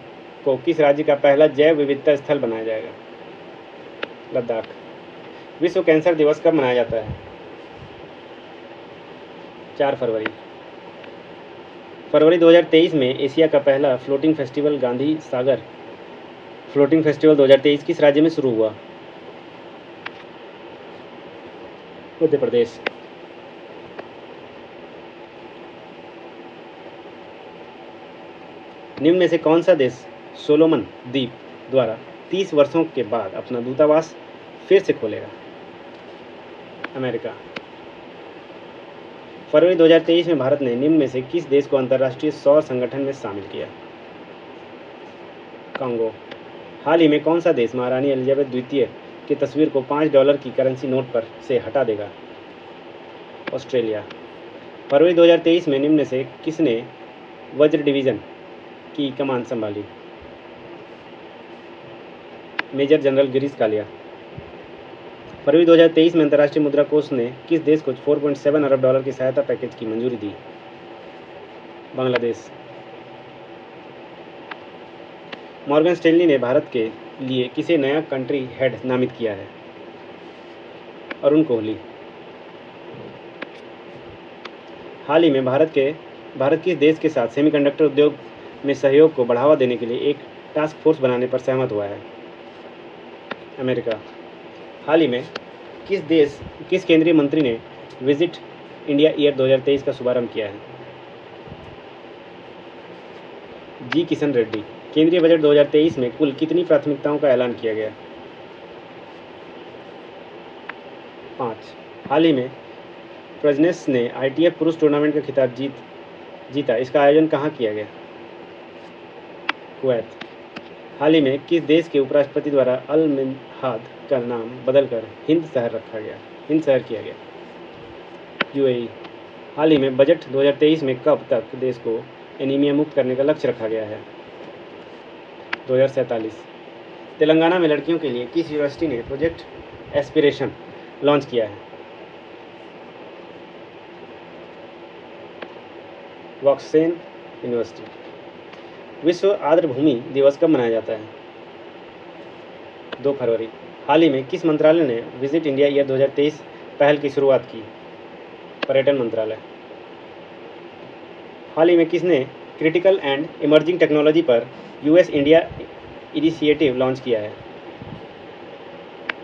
को किस राज्य का पहला जैव विविधता स्थल बनाया जाएगा? लद्दाख। विश्व कैंसर दिवस कब मनाया जाता है? 4 फरवरी। फरवरी 2023 में एशिया का पहला floating festival Gandhi Sagar floating festival 2023 किस राज्य में शुरू हुआ? मध्य प्रदेश। निम्न में से कौन सा देश सोलोमन द्वीप द्वारा 30 वर्षों के बाद अपना दूतावास फिर से खोलेगा? अमेरिका। फरवरी 2023 में भारत ने निम्न में से किस देश को अंतर्राष्ट्रीय सौर संगठन में शामिल किया? कांगो। हाल ही में कौन सा देश महारानी एलिजाबेथ द्वितीय की तस्वीर को $5 की करेंसी नोट पर से हटा देगा? ऑस्ट्रेलिया। फरवरी 2023 में निम्न में से किसने वज्र डिवीज़न की कमान संभाली? Major general Girish Kalia. फरवरी 2023 में अंतर्राष्ट्रीय मुद्रा कोष ने किस देश को $4.7 अरब की सहायता पैकेज की मंजूरी दी? बांग्लादेश। मॉर्गन स्टैनली ने भारत के लिए किसे नया कंट्री हेड नामित किया है? अरुण कोहली। हाल ही में भारत किस देश के साथ सेमीकंडक्टर उद्योग में सहयोग को बढ़ावा देने के लिए एक टास्क फोर्स बनाने पर सहमत हुआ है? अमेरिका। हाल ही में किस केंद्रीय मंत्री ने विजिट इंडिया ईयर 2023 का शुभारंभ किया है? जी किशन रेड्डी। केंद्रीय बजट 2023 में कुल कितनी प्राथमिकताओं का ऐलान किया गया? 5। हाल ही में प्रजनेस ने ITF पुरुष टूर्नामेंट का खिताब जीता। इसका आयोजन कहाँ किया गया? कुवैत। हाल ही में किस देश के उपराष्ट्रपति द्वारा अल मिन्हाद का नाम बदलकर हिंद शहर किया गया? UAE। हाल ही में बजट 2023 में कब तक देश को एनीमिया मुक्त करने का लक्ष्य रखा गया है? 2047। तेलंगाना में लड़कियों के लिए किस यूनिवर्सिटी ने प्रोजेक्ट एस्पिरेशन लॉन्च किया है? वॉक्सेन यूनिवर्सिटी। विश्व आर्द्रभूमि दिवस कब मनाया जाता है? 2 फरवरी। हाल ही में किस मंत्रालय ने विजिट इंडिया ईयर 2023 पहल की शुरुआत की? पर्यटन मंत्रालय। हाल ही में किसने क्रिटिकल एंड इमर्जिंग टेक्नोलॉजी पर US इंडिया इनिशिएटिव लॉन्च किया है?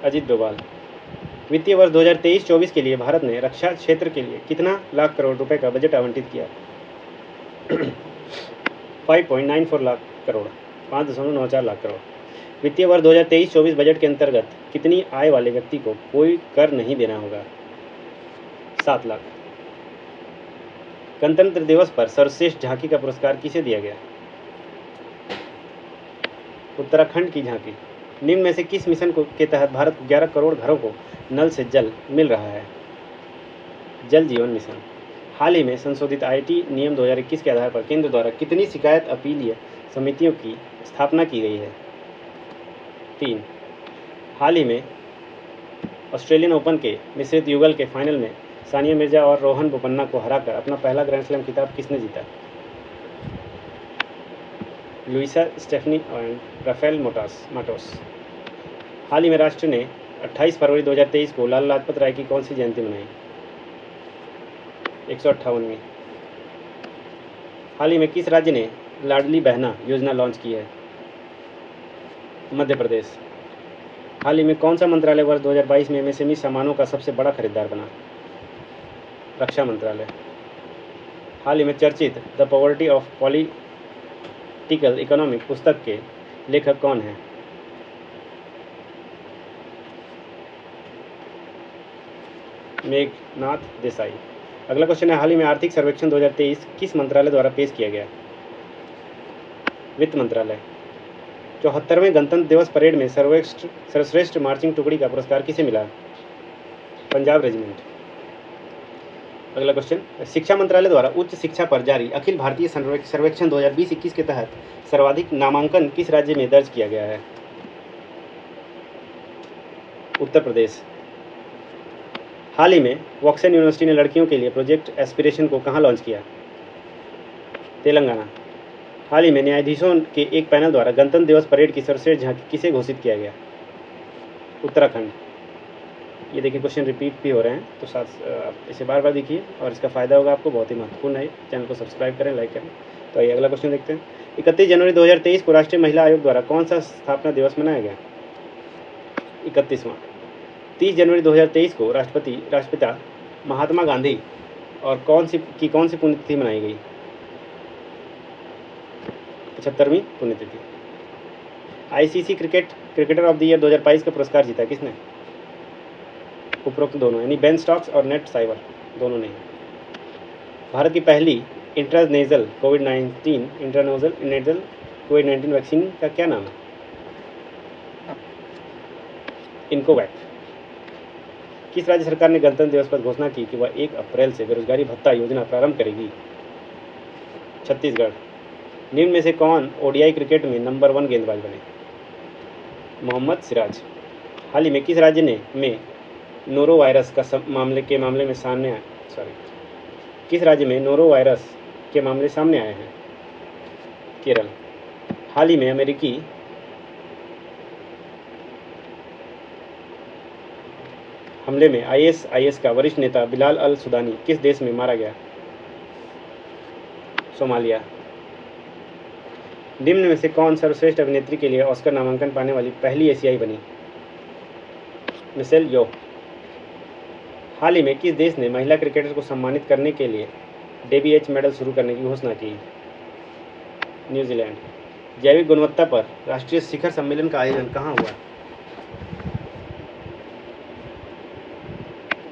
अजित डोभाल। वित्तीय वर्ष 2023-24 के लिए भारत ने रक्षा क्षेत्र के लिए कितना लाख करोड़ रुपए का बजट आवंटित किया? 5.94 लाख करोड़ 5.94 लाख करोड़। वित्तीय वर्ष 2023-24 बजट के अंतर्गत कितनी आय वाले व्यक्ति को कोई कर नहीं देना होगा? 7 लाख। गणतंत्र दिवस पर सर्वश्रेष्ठ झांकी का पुरस्कार किसे दिया गया? उत्तराखंड की झांकी। निम्न में से किस मिशन के तहत भारत को 11 करोड़ घरों को नल से जल मिल रहा है? जल जीवन मिशन। हाल ही में संशोधित IT नियम 2021 के आधार पर केंद्र द्वारा कितनी शिकायत अपीलीय समितियों की स्थापना की गई है? 3। हाल ही में ऑस्ट्रेलियन ओपन के मिश्रित युगल के फाइनल में सानिया मिर्जा और रोहन बोपन्ना को हराकर अपना पहला ग्रैंड स्लैम खिताब किसने जीता? लुइसा स्टेफनी और राफेल माटोस। हाल ही में राष्ट्र ने 28 फरवरी 2023 को लाला लाजपत राय की कौन सी जयंती मनाई? 158वीं। हाल ही में किस राज्य ने लाडली बहना योजना लॉन्च की है? मध्य प्रदेश। हाल ही में कौन सा मंत्रालय वर्ष 2022 में MSME सामानों का सबसे बड़ा खरीदार बना? रक्षा मंत्रालय। हाल ही में चर्चित the poverty of political economic पुस्तक के लेखक कौन हैं? मेघनाथ देसाई। अगला क्वेश्चन है, हाल ही में आर्थिक सर्वेक्षण 2023 किस मंत्रालय द्वारा पेश किया गया? वित्त मंत्रालय। 74वें गणतंत्र दिवस परेड में सर्वश्रेष्ठ मार्चिंग टुकड़ी का पुरस्कार किसे मिला? पंजाब रेजिमेंट। अगला क्वेश्चन, शिक्षा मंत्रालय द्वारा उच्च शिक्षा पर जारी अखिल भारतीय सर्वेक्षण 2020-21 के तहत सर्वाधिक नामांकन किस राज्य में दर्ज किया गया है? उत्तर प्रदेश। हाल ही में वॉक्सन यूनिवर्सिटी ने लड़कियों के लिए प्रोजेक्ट एस्पिरेशन को कहाँ लॉन्च किया? तेलंगाना। हाल ही में न्यायाधीशों के एक पैनल द्वारा गणतंत्र दिवस परेड की सर्वश्रेष्ठ झांकी किसे घोषित किया गया? उत्तराखंड। ये देखिए क्वेश्चन रिपीट भी हो रहे हैं, तो साथ आप इसे बार बार देखिए और इसका फ़ायदा होगा आपको, बहुत ही महत्वपूर्ण है। चैनल को सब्सक्राइब करें, लाइक करें। तो आइए अगला क्वेश्चन देखते हैं। 31 जनवरी 2023 को राष्ट्रीय महिला आयोग द्वारा कौन सा स्थापना दिवस मनाया गया? 31वां। 30 जनवरी 2023 को राष्ट्रपिता महात्मा गांधी और कौन सी पुण्यतिथि मनाई गई? 75वीं पुण्यतिथि। ICC cricketer of the year 2022 का पुरस्कार जीता किसने? उपरोक्त दोनों, यानी बेन स्टॉक्स और नेट साइवर, दोनों ने। भारत की पहली इंट्रानेजल कोविड-19 वैक्सीन का क्या नाम है? इनकोवैक। किस राज्य सरकार ने गणतंत्र दिवस पर घोषणा की कि वह 1 अप्रैल से बेरोजगारी भत्ता योजना प्रारंभ करेगी? छत्तीसगढ़। निम्न में से कौन ओडीआई क्रिकेट में नंबर 1 गेंदबाज बने? मोहम्मद सिराज। हाल ही में किस राज्य में नोरो वायरस के मामले सामने आए हैं? केरल। हाल ही में अमेरिकी हमले में आईएस का वरिष्ठ नेता बिलाल अल सुदानी किस देश में मारा गया? सोमालिया। निम्न में से कौन सर्वश्रेष्ठ अभिनेत्री के लिए ऑस्कर नामांकन पाने वाली पहली एशियाई बनी? मिशेल यो। हाल ही में किस देश ने महिला क्रिकेटर को सम्मानित करने के लिए डेबीएच मेडल शुरू करने की घोषणा की? न्यूजीलैंड। जैविक गुणवत्ता पर राष्ट्रीय शिखर सम्मेलन का आयोजन कहाँ हुआ?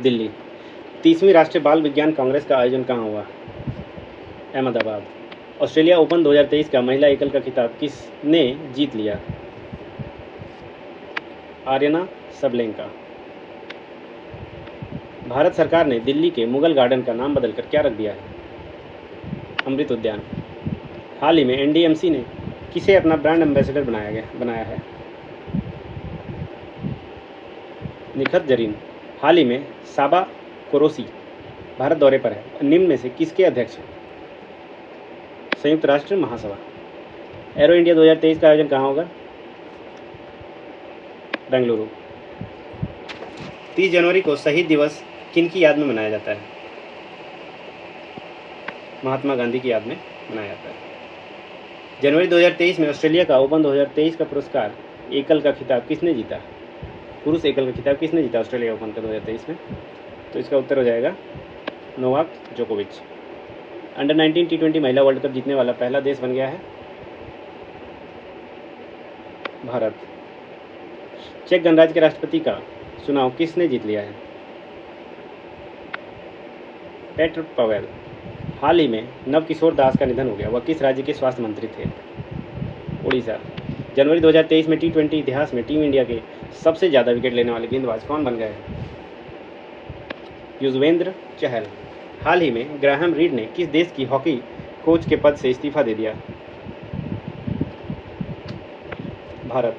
दिल्ली। 30वीं राष्ट्रीय बाल विज्ञान कांग्रेस का आयोजन कहाँ हुआ? अहमदाबाद। ऑस्ट्रेलिया ओपन 2023 का महिला एकल का खिताब किसने जीत लिया? Aryna Sabalenka. भारत सरकार ने दिल्ली के मुगल गार्डन का नाम बदलकर क्या रख दिया है? अमृत उद्यान। हाल ही में एनडीएमसी ने किसे अपना ब्रांड एम्बेसडर बनाया है? निखत जरीन। हाल ही में साबा कुरैशी भारत दौरे पर है। निम्न में से किसके अध्यक्ष हैं? संयुक्त राष्ट्र महासभा। एरो इंडिया 2023 का आयोजन कहाँ होगा? बेंगलुरु। 30 जनवरी को शहीद दिवस किन की याद में मनाया जाता है? महात्मा गांधी की याद में मनाया जाता है। जनवरी 2023 में ऑस्ट्रेलिया का ओपन 2023 का पुरस्कार एकल का खिताब किसने जीता? पुरुष एकल का खिताब किसने जीता ऑस्ट्रेलिया ओपन का 2023 में? तो इसका उत्तर हो जाएगा नोवाक जोकोविच। अंडर 19 T20 महिला वर्ल्ड कप जीतने वाला पहला देश बन गया है भारत। चेक गणराज्य के राष्ट्रपति का चुनाव किसने जीत लिया है? पेट्र पवेल। हाल ही में नवकिशोर दास का निधन हो गया, वह किस राज्य के स्वास्थ्य मंत्री थे? उड़ीसा। जनवरी 2023 में T20 इतिहास में टीम इंडिया के सबसे ज़्यादा विकेट लेने वाले गेंदबाज कौन बन गए? युजवेंद्र चहल। हाल ही में ग्राहम रीड ने किस देश की हॉकी कोच के पद से इस्तीफा दे दिया? भारत।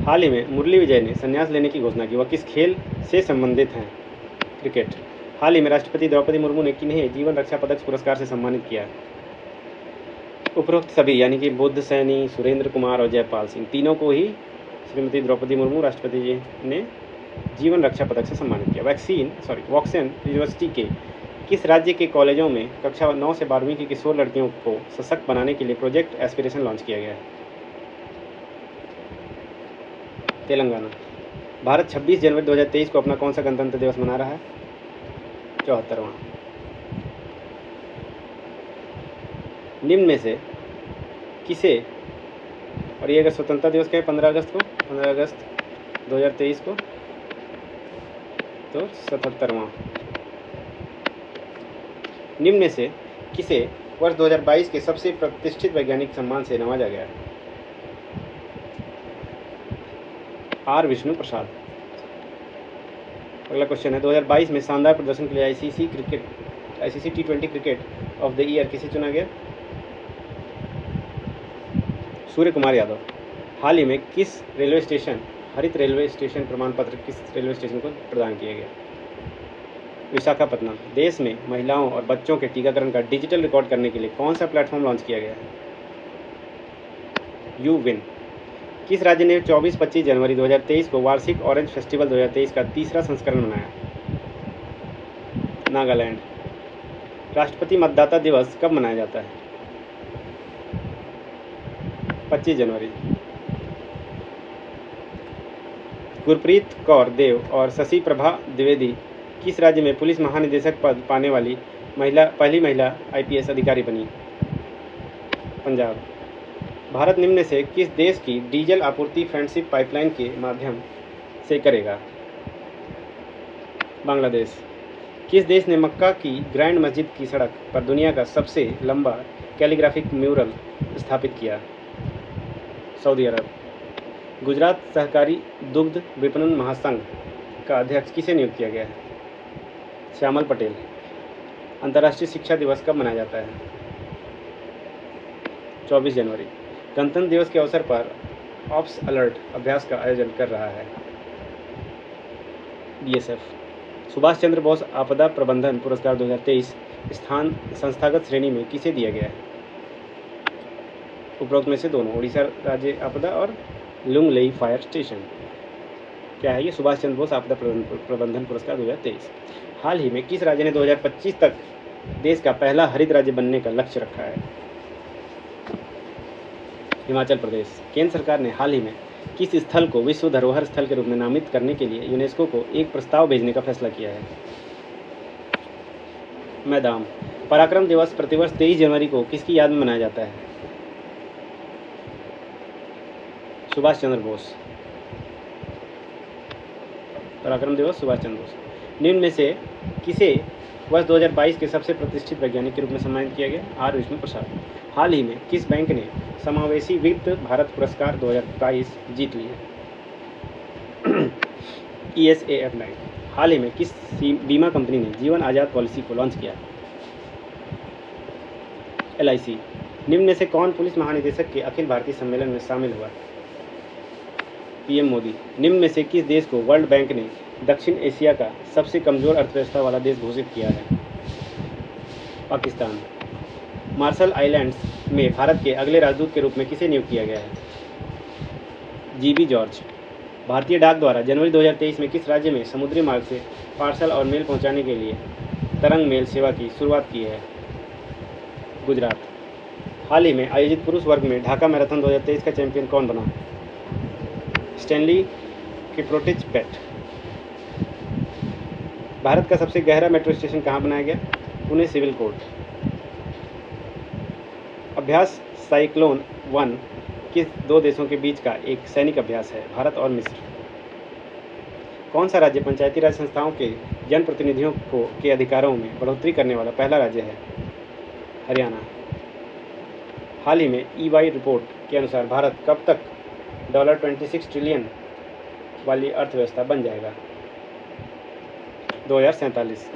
हाल ही में मुरली विजय ने संन्यास लेने की घोषणा की, वह किस खेल से संबंधित हैं? क्रिकेट। हाल ही में राष्ट्रपति द्रौपदी मुर्मू ने किन्हें जीवन रक्षा पदक पुरस्कार से सम्मानित किया? उपरोक्त सभी, यानी कि बुद्ध सैनी, सुरेंद्र कुमार और जयपाल सिंह, तीनों को ही श्रीमती द्रौपदी मुर्मू राष्ट्रपति जी ने जीवन रक्षा पदक से सम्मानित किया। वॉक्सन यूनिवर्सिटी के किस राज्य के कॉलेजों में कक्षा 9 से 12वीं की किशोर लड़कियों को सशक्त बनाने के लिए प्रोजेक्ट एस्पिरेशन लॉन्च किया गया है? तेलंगाना। भारत 26 जनवरी 2023 को अपना कौन सा गणतंत्र दिवस मना रहा है? 74वां। निम्न में से किसे, और ये अगर स्वतंत्रता दिवस का है 15 अगस्त 2023 को, तो 77वां। निम्न में से किसे वर्ष 2022 के सबसे प्रतिष्ठित वैज्ञानिक सम्मान से नवाजा गया है? आर विष्णु प्रसाद। अगला क्वेश्चन है 2022 में शानदार प्रदर्शन के लिए ICC T20 cricket of the year किसे चुना गया? सूर्य कुमार यादव। हाल ही में किस रेलवे स्टेशन हरित रेलवे स्टेशन प्रमाण पत्र किस रेलवे स्टेशन को प्रदान किया गया? विशाखापट्टनम। देश में महिलाओं और बच्चों के टीकाकरण का डिजिटल रिकॉर्ड करने के लिए कौन सा प्लेटफॉर्म लॉन्च किया गया है? यूविन। किस राज्य ने 24-25 जनवरी 2023 को वार्षिक ऑरेंज फेस्टिवल 2023 का तीसरा संस्करण मनाया? नागालैंड। राष्ट्रपति मतदाता दिवस कब मनाया जाता है? 25 जनवरी। गुरप्रीत कौर देव और शशि प्रभा द्विवेदी किस राज्य में पुलिस महानिदेशक पद पाने वाली पहली महिला आईपीएस अधिकारी बनी? पंजाब। भारत निम्न में से किस देश की डीजल आपूर्ति फ्रेंडशिप पाइपलाइन के माध्यम से करेगा? बांग्लादेश। किस देश ने मक्का की ग्रैंड मस्जिद की सड़क पर दुनिया का सबसे लंबा कैलीग्राफिक म्यूरल स्थापित किया? सऊदी अरब। गुजरात सहकारी दुग्ध विपणन महासंघ का अध्यक्ष किसे नियुक्त किया गया है? श्यामल पटेल। अंतर्राष्ट्रीय शिक्षा दिवस कब मनाया जाता है? 24 जनवरी। गणतंत्र दिवस के अवसर पर ऑप्स अलर्ट अभ्यास का आयोजन कर रहा है बीएसएफ। सुभाष चंद्र बोस आपदा प्रबंधन पुरस्कार 2023 स्थान संस्थागत श्रेणी में किसे दिया गया है? उपरोक्त में से दोनों, उड़ीसा राज्य आपदा और लुंगलेई फायर स्टेशन। क्या है ये? सुभाष चंद्र बोस आपदा प्रबंधन पुरस्कार 2023। हाल ही में किस राज्य ने 2025 तक देश का पहला हरित राज्य बनने का लक्ष्य रखा है? हिमाचल प्रदेश। केंद्र सरकार ने हाल ही में किस स्थल को विश्व धरोहर स्थल के रूप में नामित करने के लिए यूनेस्को को एक प्रस्ताव भेजने का फैसला किया है? मैदान। पराक्रम दिवस प्रतिवर्ष 23 जनवरी को किसकी याद में मनाया जाता है? सुभाष चंद्र बोस। पराक्रम दिवस सुभाष चंद्र बोस। निम्न में से किसे वर्ष 2022 के सबसे प्रतिष्ठित वैज्ञानिक के रूप में सम्मानित किया गया? आर विष्णु प्रसाद। हाल ही में किस बैंक ने समावेशी वित्त भारत पुरस्कार 2022 जीत लिया? ESAF bank. हाल ही में किस बीमा कंपनी ने जीवन आजाद पॉलिसी को लॉन्च किया? LIC। निम्न में से कौन पुलिस महानिदेशक के अखिल भारतीय सम्मेलन में शामिल हुआ? PM मोदी। निम्न में से किस देश को वर्ल्ड बैंक ने दक्षिण एशिया का सबसे कमजोर अर्थव्यवस्था वाला देश घोषित किया है? पाकिस्तान। मार्शल आइलैंड्स में भारत के अगले राजदूत के रूप में किसे नियुक्त किया गया है? GB George. भारतीय डाक द्वारा जनवरी 2023 में किस राज्य में समुद्री मार्ग से पार्सल और मेल पहुंचाने के लिए तरंग मेल सेवा की शुरुआत की है? गुजरात। हाल ही में आयोजित पुरुष वर्ग में ढाका मैराथन 2023 का चैंपियन कौन बना? स्टैनली किप्रोटिच-पैट। भारत का सबसे गहरा मेट्रो स्टेशन कहाँ बनाया गया? Pune civil court. अभ्यास साइक्लोन 1 किस दो देशों के बीच का एक सैनिक अभ्यास है? भारत और मिस्र। कौन सा राज्य पंचायती राज संस्थाओं के जनप्रतिनिधियों के अधिकारों में बढ़ोतरी करने वाला पहला राज्य है? हरियाणा। हाल ही में EY रिपोर्ट के अनुसार भारत कब तक $26 ट्रिलियन वाली अर्थव्यवस्था बन जाएगा? 2047।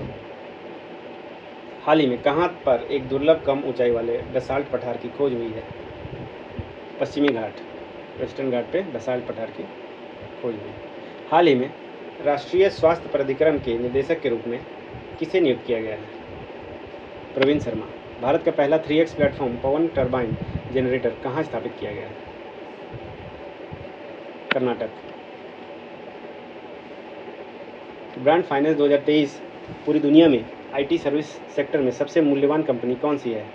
हाल ही में कहाँ पर एक दुर्लभ कम ऊंचाई वाले बसाल्ट पठार की खोज हुई है? पश्चिमी घाट, वेस्टर्न घाट पे बसाल्ट पठार की खोज हुई। हाल ही में राष्ट्रीय स्वास्थ्य प्राधिकरण के निदेशक के रूप में किसे नियुक्त किया गया है? प्रवीण शर्मा। भारत का पहला 3X प्लेटफॉर्म पवन टर्बाइन जनरेटर कहाँ स्थापित किया गया है? कर्नाटक। ब्रांड फाइनेंस 2023 पूरी दुनिया में IT सर्विस सेक्टर में सबसे मूल्यवान कंपनी कौन सी है?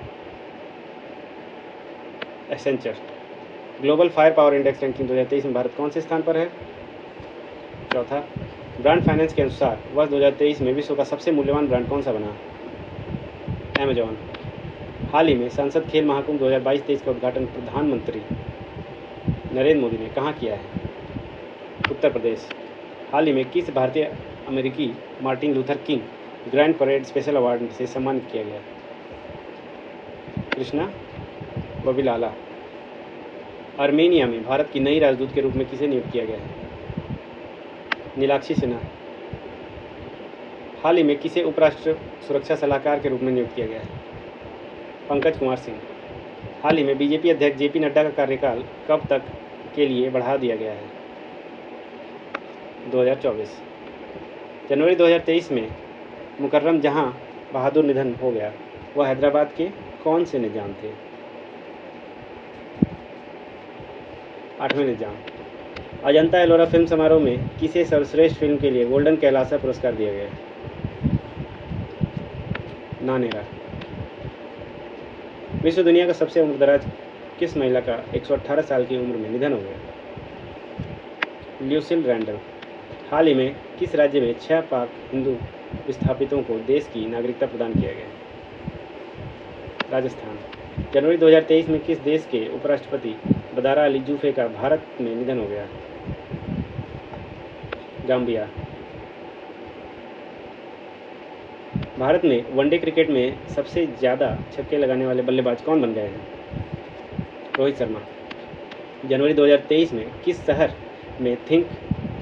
Accenture. Global fire power index ranking 2023 में भारत कौन से स्थान पर है? चौथा। ब्रांड फाइनेंस के अनुसार वर्ष 2023 में विश्व का सबसे मूल्यवान ब्रांड कौन सा बना? अमेजॉन। हाल ही में संसद खेल महाकुंभ 2022-23 का उद्घाटन प्रधानमंत्री नरेंद्र मोदी ने कहाँ किया है? उत्तर प्रदेश। हाल ही में किस भारतीय अमेरिकी Martin Luther king grand parade special award से सम्मानित किया गया? कृष्णा बबिलाला। आर्मेनिया में भारत की नई राजदूत के रूप में किसे नियुक्त किया गया है? नीलाक्षी सिन्हा। हाल ही में किसे उपराष्ट्र सुरक्षा सलाहकार के रूप में नियुक्त किया गया है? पंकज कुमार सिंह। हाल ही में बीजेपी अध्यक्ष जेपी नड्डा का कार्यकाल कब तक के लिए बढ़ा दिया गया है? 2024। जनवरी 2023 में मुकर्रम जहां बहादुर निधन हो गया, वह हैदराबाद के कौन से निजाम थे? 8वें निजाम। अजंता एलोरा फिल्म समारोह में किसे सर्वश्रेष्ठ फिल्म के लिए गोल्डन कैलासा पुरस्कार दिया गया? नानेरा। विश्व दुनिया का सबसे उम्रदराज किस महिला का 118 साल की उम्र में निधन हो गया? Lucille Randall. हाल ही में किस राज्य में 6 पाक हिंदू विस्थापितों को देश की नागरिकता प्रदान किया गया? राजस्थान। जनवरी 2023 में किस देश के उपराष्ट्रपति बदारा अली जूफे का भारत में निधन हो गया? गाम्बिया। भारत में वनडे क्रिकेट में सबसे ज़्यादा छक्के लगाने वाले बल्लेबाज कौन बन गए हैं? रोहित शर्मा। जनवरी 2023 में किस शहर में थिंक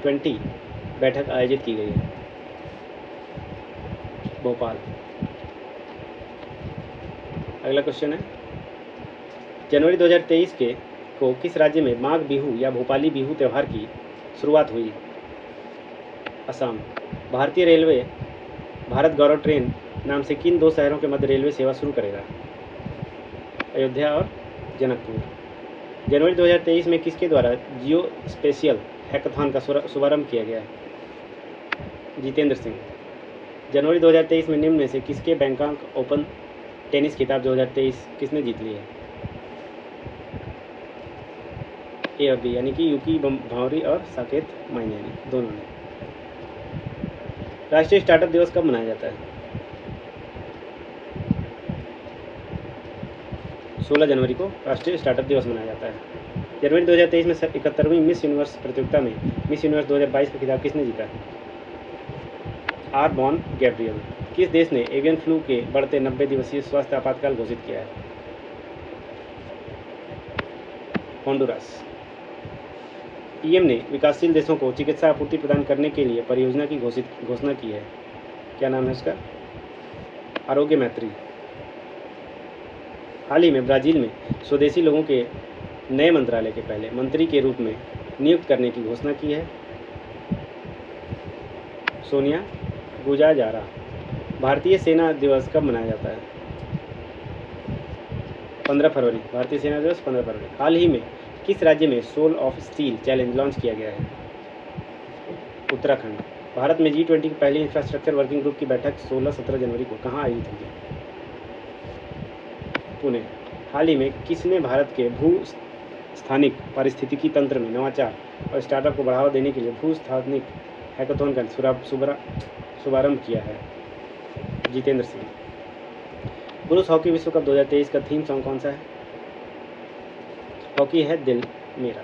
20 बैठक आयोजित की गई है? भोपाल। अगला क्वेश्चन है, जनवरी 2023 को किस राज्य में माघ बिहू या भोपाली बिहू त्यौहार की शुरुआत हुई? असम। भारतीय रेलवे भारत गौरव ट्रेन नाम से किन 2 शहरों के मध्य रेलवे सेवा शुरू करेगा? अयोध्या और जनकपुर। जनवरी 2023 में किसके द्वारा जियो स्पेशियल हैकाथॉन का शुभारंभ किया गया है? जितेंद्र सिंह। जनवरी 2023 में निम्न में से किसके बैंकॉक ओपन टेनिस खिताब 2023 किसने जीत लिया है? ए और बी, यानी कि यूकी भावरी और साकेत माइनियानी दोनों ने। राष्ट्रीय स्टार्टअप दिवस कब मनाया जाता है? 16 जनवरी को राष्ट्रीय स्टार्टअप दिवस मनाया जाता है। जनवरी 2023 में 71वीं मिस यूनिवर्स प्रतियोगिता में मिस यूनिवर्स 2022 का खिताब किसने जीता है? Are Bon Gabriel. किस देश ने एवियन फ्लू के बढ़ते 90 दिवसीय स्वास्थ्य आपातकाल घोषित किया है? होंडुरास। पीएम ने विकासशील देशों को चिकित्सा आपूर्ति प्रदान करने के लिए परियोजना की घोषणा की है। क्या नाम है उसका? आरोग्य मैत्री। हाल ही में ब्राज़ील में स्वदेशी लोगों के नए मंत्रालय के पहले मंत्री के रूप में नियुक्त करने की घोषणा की है। सोनिया गुजाजारा। भारतीय सेना दिवस कब मनाया जाता है? 15 फरवरी। भारतीय सेना दिवस 15 फरवरी। हाल ही में किस राज्य में soul of steel challenge launch किया गया है? उत्तराखंड। भारत में G20 की पहली इंफ्रास्ट्रक्चर वर्किंग ग्रुप की बैठक 16-17 जनवरी को कहाँ आयोजित हुई? पुणे। हाल ही में किसने भारत के भू स्थानिक पारिस्थितिकी तंत्र में नवाचार और स्टार्टअप को बढ़ावा देने के लिए भू स्थानिक हैकाथॉन का शुभारंभ किया है? जितेंद्र सिंह। पुरुष हॉकी विश्व कप 2023 का थीम सॉन्ग कौन सा है? हॉकी है दिल मेरा।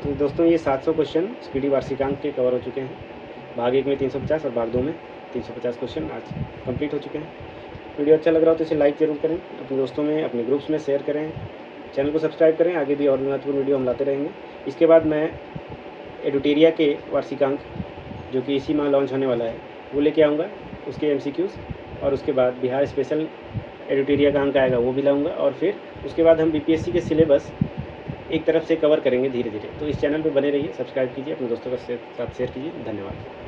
तो दोस्तों ये 700 क्वेश्चन स्पीडी वार्षिकांक के कवर हो चुके हैं। भाग 1 में 350 और भाग 2 में 350 क्वेश्चन आज कंप्लीट हो चुके हैं। वीडियो अच्छा लग रहा हो तो इसे लाइक जरूर करें, अपने दोस्तों में अपने ग्रुप्स में शेयर करें, चैनल को सब्सक्राइब करें। आगे भी और महत्वपूर्ण वीडियो हम लाते रहेंगे। इसके बाद मैं एडुटेरिया के वार्षिकांक जो कि इसी माह लॉन्च होने वाला है वो लेके आऊँगा, उसके MCQs, और उसके बाद बिहार स्पेशल एडुटेरिया का अंक आएगा वो भी लाऊंगा। और फिर उसके बाद हम BPSC के सिलेबस एक तरफ से कवर करेंगे धीरे धीरे। तो इस चैनल पर बने रहिए, सब्सक्राइब कीजिए, अपने दोस्तों के साथ शेयर कीजिए। धन्यवाद।